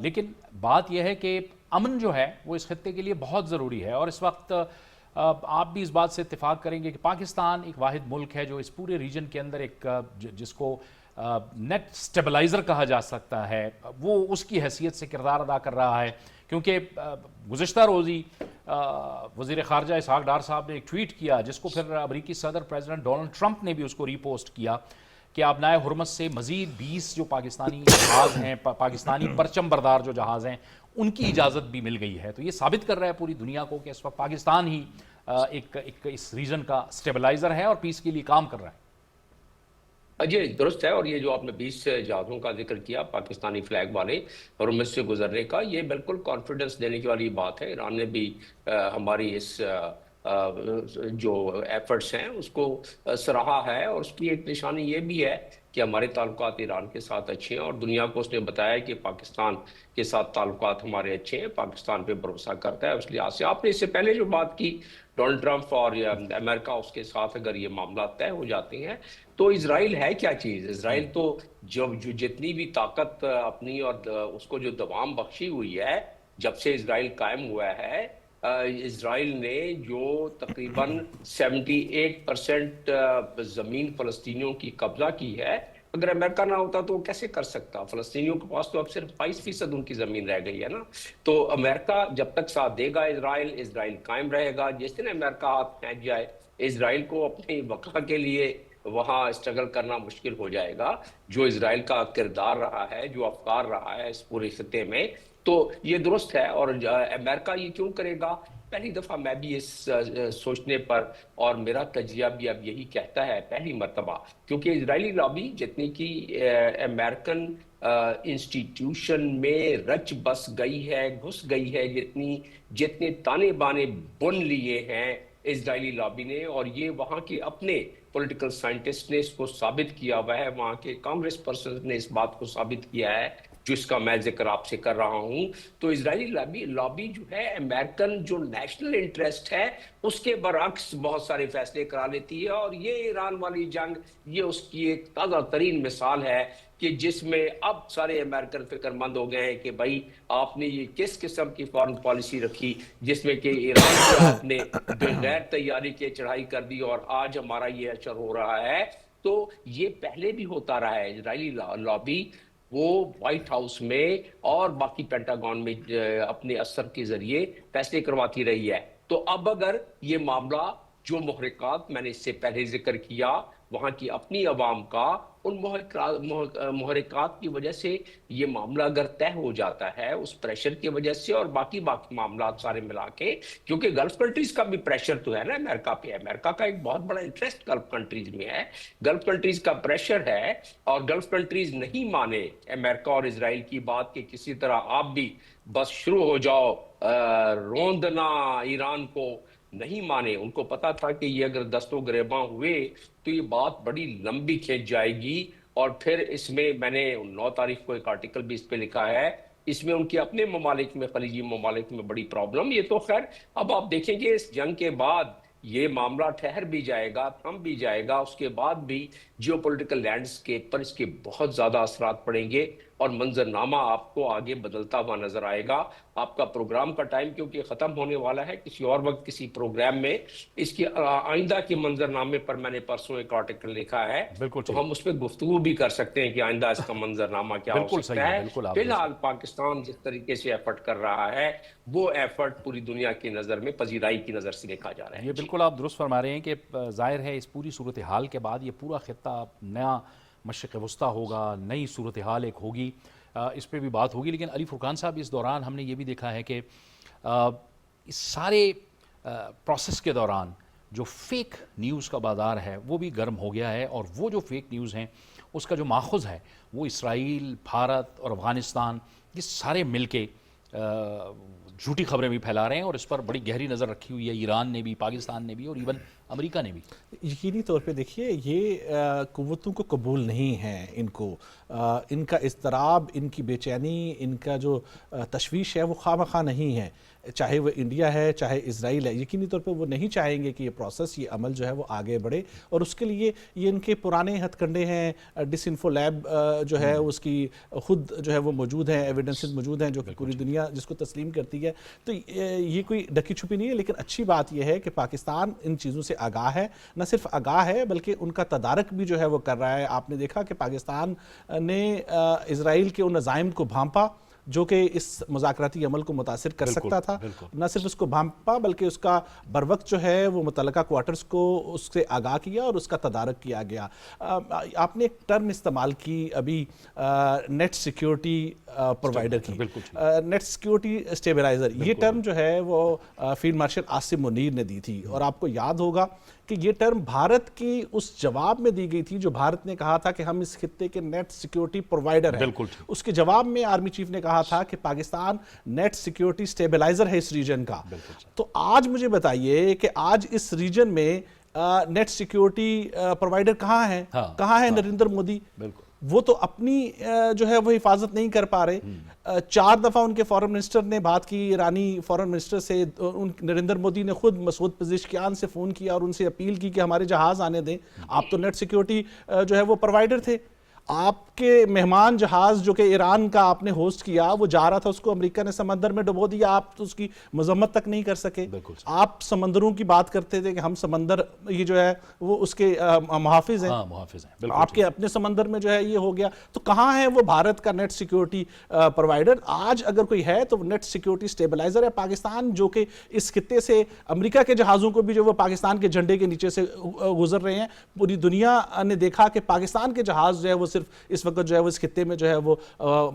لیکن بات یہ ہے کہ امن جو ہے وہ اس خطے کے لیے بہت ضروری ہے، اور اس وقت آپ بھی اس بات سے اتفاق کریں گے کہ پاکستان ایک واحد ملک ہے جو اس پورے ریجن کے اندر ایک جس کو نیٹ سٹیبلائزر کہا جا سکتا ہے، وہ اس کی حیثیت سے کردار ادا کر رہا ہے، کیونکہ گزشتہ روزی وزیر خارجہ اسحاق ڈار صاحب نے ایک ٹویٹ کیا جس کو پھر امریکی صدر پریزیڈنٹ ڈونلڈ ٹرمپ نے بھی اس کو ری پوسٹ کیا کہ آبنائے حرمت سے مزید 20 جو پاکستانی جہاز ہیں، پاکستانی پرچم بردار جو جہاز ہیں، ان کی اجازت بھی مل گئی ہے۔ تو یہ ثابت کر رہا ہے پوری دنیا کو کہ اس وقت پاکستان ہی ایک اس ریجن کا سٹیبلائزر ہے اور پیس کے لیے کام کر رہا ہے۔
جی درست ہے، اور یہ جو آپ نے 20 جہازوں کا ذکر کیا پاکستانی فلیگ والے اور ان میں سے گزرنے کا، یہ بالکل کانفیڈنس دینے کی والی بات ہے۔ ایران نے بھی ہماری اس جو ایفرٹس ہیں اس کو سراہا ہے، اور اس کی ایک نشانی یہ بھی ہے کہ ہمارے تعلقات ایران کے ساتھ اچھے ہیں، اور دنیا کو اس نے بتایا کہ پاکستان کے ساتھ تعلقات ہمارے اچھے ہیں، پاکستان پہ بھروسہ کرتا ہے۔ اس لحاظ سے آپ نے اس سے پہلے جو بات کی ڈونلڈ ٹرمپ اور امریکہ اس کے ساتھ اگر یہ معاملات طے ہو جاتے ہیں تو اسرائیل ہے کیا چیز؟ اسرائیل تو جو جتنی بھی طاقت اپنی اور اس کو جو دوام بخشی ہوئی ہے جب سے اسرائیل قائم ہوا ہے، اسرائیل نے جو تقریباً 78% زمین فلسطینیوں کی قبضہ کی ہے، اگر امریکہ نہ ہوتا تو وہ کیسے کر سکتا؟ فلسطینیوں کے پاس تو اب صرف 22% ان کی زمین رہ گئی ہے نا۔ تو امریکہ جب تک ساتھ دے گا اسرائیل قائم رہے گا۔ جس دن امریکہ ہاتھ پھینک جائے، اسرائیل کو اپنی بقا کے لیے وہاں اسٹرگل کرنا مشکل ہو جائے گا۔ جو اسرائیل کا کردار رہا ہے، جو افکار رہا ہے اس پورے خطے میں، تو یہ درست ہے۔ اور امریکہ یہ کیوں کرے گا؟ پہلی دفعہ میں بھی اس سوچنے پر، اور میرا تجزیہ بھی اب یہی کہتا ہے، پہلی مرتبہ، کیونکہ اسرائیلی لابی جتنی کی امریکن انسٹیٹیوشن میں رچ بس گئی ہے، گھس گئی ہے، جتنے تانے بانے بن لیے ہیں اسرائیلی لابی نے، اور یہ وہاں کے اپنے پولیٹیکل سائنٹسٹ نے اس کو ثابت کیا ہوا ہے، وہاں کے کانگریس پرسن نے اس بات کو ثابت کیا ہے جس کا میں ذکر آپ سے کر رہا ہوں۔ تو اسرائیلی لابی جو ہے امریکن جو نیشنل انٹرسٹ ہے اس کے برعکس بہت سارے فیصلے کرا لیتی ہے، اور یہ ایران والی جنگ یہ اس کی ایک تازہ ترین مثال ہے کہ جس میں اب سارے امریکن فکر مند ہو گئے ہیں کہ بھائی آپ نے یہ کس قسم کی فارن پالیسی رکھی جس میں کہ ایران کو آپ نے بغیر تیاری کے چڑھائی کر دی، اور آج ہمارا یہ اثر ہو رہا ہے۔ تو یہ پہلے بھی ہوتا رہا ہے، اسرائیلی لابی وہ وائٹ ہاؤس میں اور باقی پینٹاگون میں اپنے اثر کے ذریعے فیصلے کرواتی رہی ہے۔ تو اب اگر یہ معاملہ جو محرکات میں نے اس سے پہلے ذکر کیا، وہاں کی اپنی عوام کا ان محرکات کی وجہ سے یہ معاملہ اگر طے ہو جاتا ہے اس پریشر کی وجہ سے، اور باقی معاملات سارے ملا کے، کیونکہ گلف کنٹریز کا بھی پریشر تو ہے نا امریکہ پہ، امریکہ کا ایک بہت بڑا انٹرسٹ گلف کنٹریز میں ہے، گلف کنٹریز کا پریشر ہے، اور گلف کنٹریز نہیں مانے امریکہ اور اسرائیل کی بات کہ کسی طرح آپ بھی بس شروع ہو جاؤ روندنا ایران کو، نہیں مانے، ان کو پتا تھا کہ یہ اگر دستوں گریباں ہوئے تو یہ بات بڑی لمبی کھینچ جائے گی، اور پھر اس میں نے 9 تاریخ کو ایک آرٹیکل بھی اس پہ لکھا ہے، اس میں ان کے اپنے ممالک میں، خلیجی ممالک میں بڑی پرابلم، یہ تو خیر اب آپ دیکھیں گے اس جنگ کے بعد یہ معاملہ ٹھہر بھی جائے گا، تھم بھی جائے گا، اس کے بعد بھی جیو پولیٹیکل لینڈسکیپ پر اس کے بہت زیادہ اثرات پڑیں گے، اور منظرنامہ آپ کو آگے بدلتا ہوا نظر آئے گا۔ آپ کا پروگرام کا ٹائم کیونکہ ختم ہونے والا ہے، کسی اور وقت کسی پروگرام میں اس کی آئندہ کے منظرنامے پر میں نے پرسوں ایک آرٹیکل لکھا ہے،
بالکل
تو ہم اس پہ گفتگو بھی کر سکتے ہیں کہ آئندہ اس کا منظرنامہ کیا ہو
بالکل
سکتا
صحیح ہے،
ہے۔
بالکل آپ
فی الحال پاکستان جس طریقے سے ایفرٹ کر رہا ہے وہ ایفرٹ پوری دنیا کی نظر میں پذیرائی کی نظر سے دیکھا جا رہا ہے۔
یہ بالکل آپ درست فرما رہے ہیں کہ ظاہر ہے اس پوری صورتحال کے بعد یہ پورا خطہ نیا مشرق وسطیٰ ہوگا، نئی صورتحال ایک ہوگی، اس پہ بھی بات ہوگی۔ لیکن علی فرقان صاحب، اس دوران ہم نے یہ بھی دیکھا ہے کہ اس سارے پروسیس کے دوران جو فیک نیوز کا بازار ہے وہ بھی گرم ہو گیا ہے، اور وہ جو فیک نیوز ہیں اس کا جو ماخذ ہے وہ اسرائیل، بھارت اور افغانستان یہ سارے مل کے جھوٹی خبریں بھی پھیلا رہے ہیں، اور اس پر بڑی گہری نظر رکھی ہوئی ہے ایران نے بھی، پاکستان نے بھی، اور ایون امریکہ نے بھی۔
یقینی طور پہ دیکھیے یہ قوتوں کو قبول نہیں ہے، ان کا اضطراب، ان کی بے چینی، ان کا جو تشویش ہے وہ خواہ مخواہ نہیں ہے، چاہے وہ انڈیا ہے چاہے اسرائیل ہے، یقینی طور پہ وہ نہیں چاہیں گے کہ یہ پروسیس، یہ عمل جو ہے وہ آگے بڑھے، اور اس کے لیے یہ ان کے پرانے ہتھ کنڈے ہیں، ڈس انفو لیب جو ہے اس کی خود جو ہے وہ موجود ہیں، ایویڈنسز موجود ہیں جو کہ پوری دنیا جس کو تسلیم کرتی ہے، تو یہ کوئی ڈکی چھپی نہیں ہے۔ لیکن اچھی بات یہ ہے کہ پاکستان ان چیزوں سے آگاہ ہے، نہ صرف آگاہ ہے بلکہ ان کا تدارک بھی جو ہے وہ کر رہا ہے۔ آپ نے دیکھا کہ پاکستان نے اسرائیل کے ان عزائم کو بھانپا جو کہ اس مذاکراتی عمل کو متاثر کر سکتا تھا، نہ صرف اس کو بھانپا بلکہ اس کا بروقت جو ہے وہ متعلقہ کوارٹرز کو اس سے آگاہ کیا اور اس کا تدارک کیا گیا۔ آپ نے ایک ٹرم استعمال کی ابھی نیٹ سیکیورٹی پرووائڈر کی، نیٹ سیکیورٹی اسٹیبلائزر، یہ ٹرم جو ہے وہ فیلڈ مارشل عاصم منیر نے دی تھی، اور آپ کو یاد ہوگا کہ یہ ٹرم بھارت کی اس جواب میں دی گئی تھی جو بھارت نے کہا تھا کہ ہم اس خطے کے نیٹ سیکیورٹی پرووائڈر ہیں۔ اس کے جواب میں آرمی چیف نے کہا تھا کہ پاکستان نیٹ سیکیورٹی سٹیبلائزر ہے اس ریجن کا۔ تو آج مجھے بتائیے کہ آج اس ریجن میں نیٹ سیکیورٹی پرووائڈر کہاں ہے؟ کہاں ہے نریندر مودی؟ وہ تو اپنی جو ہے وہ حفاظت نہیں کر پا رہے۔ 4 دفعہ ان کے فورن منسٹر نے بات کی، ایرانی فورن منسٹر سے، نریندر مودی نے خود مسعود پزشکیان سے فون کیا اور ان سے اپیل کی کہ ہمارے جہاز آنے دیں، آپ تو نیٹ سیکیورٹی جو ہے وہ پرووائڈر تھے۔ آپ کے مہمان جہاز جو کہ ایران کا آپ نے ہوسٹ کیا، وہ جا رہا تھا، اس کو امریکہ نے سمندر میں ڈبو دیا، آپ تو اس کی مذمت تک نہیں کر سکے۔ آپ سمندروں کی بات کرتے تھے کہ ہم سمندر یہ جو ہے وہ اس کے محافظ ہیں، آپ کے اپنے سمندر میں جو ہے یہ ہو گیا۔ تو کہاں ہے وہ بھارت کا نیٹ سیکیورٹی پرووائڈر؟ آج اگر کوئی ہے تو نیٹ سیکیورٹی سٹیبلائزر ہے پاکستان، جو کہ اس خطے سے امریکہ کے جہازوں کو بھی جو وہ پاکستان کے جھنڈے کے نیچے سے گزر رہے ہیں۔ پوری دنیا نے دیکھا کہ پاکستان کے جہاز جو ہے وہ صرف اس وقت جو ہے وہ اس خطے میں جو ہے وہ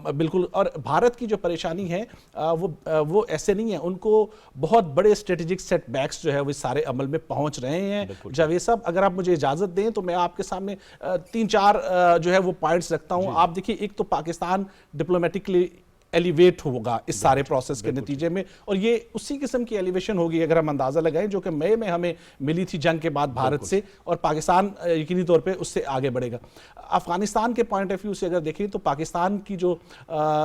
بالکل، اور بھارت کی جو پریشانی ہے وہ ایسے نہیں ہے، ان کو بہت بڑے اسٹریٹجک سیٹ بیکس جو ہے وہ اس سارے عمل میں پہنچ رہے ہیں۔ جاوید صاحب اگر آپ مجھے اجازت دیں تو میں آپ کے سامنے 3-4 جو ہے وہ پوائنٹس رکھتا ہوں۔ آپ دیکھیے، ایک تو پاکستان ڈپلومیٹکلی ایلیویٹ ہوگا اس سارے پروسیس کے نتیجے میں، اور یہ اسی قسم کی ایلیویشن ہوگی اگر ہم اندازہ لگائیں جو کہ مئی میں ہمیں ملی تھی جنگ کے بعد بھارت سے، اور پاکستان یقینی طور پہ اس سے آگے بڑھے گا۔ افغانستان کے پوائنٹ آف ویو سے اگر دیکھیں تو پاکستان کی جو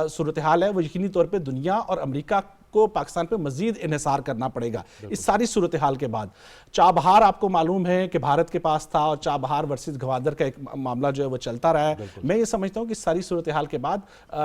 صورتحال ہے وہ یقینی طور پہ دنیا اور امریکہ کو پاکستان پہ مزید انحصار کرنا پڑے گا اس ساری صورتحال کے بعد۔ چابہار آپ کو معلوم ہے کہ بھارت کے پاس تھا، اور چابہار ورسز گوادر کا ایک معاملہ جو ہے وہ چلتا رہا ہے۔ میں یہ سمجھتا ہوں کہ ساری صورتحال کے بعد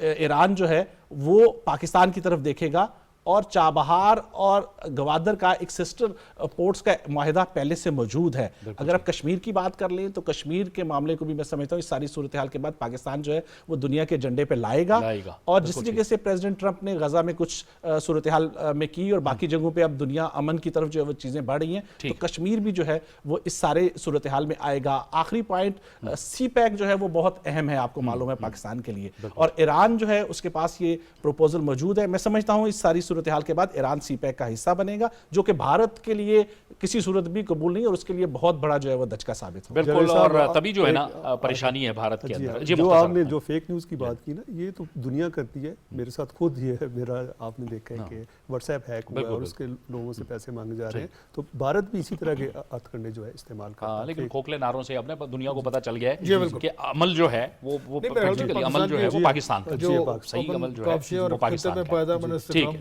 ایران جو ہے وہ پاکستان کی طرف دیکھے گا اور چابہار اور گوادر کا ایک سسٹر پورٹس کا معاہدہ پہلے سے موجود ہے. اگر آپ کشمیر کی بات کر لیں تو کشمیر کے معاملے کو بھی میں سمجھتا ہوں اس ساری صورتحال کے بعد پاکستان جو ہے وہ دنیا کے جنڈے پہ لائے گا. اور جس طریقے سے پریزیڈنٹ ٹرمپ نے غزہ میں کچھ صورتحال میں کی اور باقی جگہوں پہ اب دنیا امن کی طرف جو ہے وہ چیزیں بڑھ رہی ہیں, تو کشمیر بھی جو ہے وہ اس سارے صورتحال میں آئے گا. آخری پوائنٹ سی پیک جو ہے وہ بہت اہم ہے, آپ کو معلوم ہے پاکستان کے لیے, اور ایران جو ہے اس کے پاس یہ پروپوزل موجود ہے. میں سمجھتا ہوں اس ساری صورتحال کے بعد ایران سی پیک کا حصہ بنے گا, جو کہ بھارت کے لیے کسی صورت بھی قبول نہیں, اور اس کے لیے بہت بڑا جو ہے وہ دھچکا ثابت ہوگا.
بالکل, اور تبھی جو ہے نا پریشانی ہے بھارت کے اندر.
جو آپ نے جو فیک نیوز کی بات کی نا, یہ تو دنیا کرتی ہے. میرے ساتھ خود یہ ہے, میرا آپ نے دیکھا ہے کہ واٹس ایپ ہیک ہوا اور اس کے لوگوں سے پیسے مانگے جا رہے ہیں, تو بھارت بھی اسی طرح کے ہتھ کنڈے جو ہے استعمال کرتا ہے.
لیکن کھوکھلے نعروں سے اب نے دنیا کو پتہ چل گیا ہے کہ عمل جو ہے وہ پریکٹیکلی عمل جو ہے وہ پاکستان کا صحیح عمل جو ہے وہ پاکستان کا.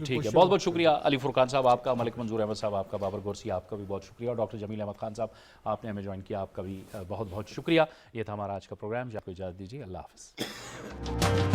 ٹھیک ہے, بہت بہت شکریہ علی فرقان صاحب آپ کا, ملک منظور احمد صاحب آپ کا, بابر گورسی آپ کا بھی بہت شکریہ, اور ڈاکٹر جمیل احمد خان صاحب آپ نے ہمیں جوائن کیا, آپ کا بھی بہت بہت شکریہ. یہ تھا ہمارا آج کا پروگرام, آپ کو اجازت دیجیے, اللہ حافظ.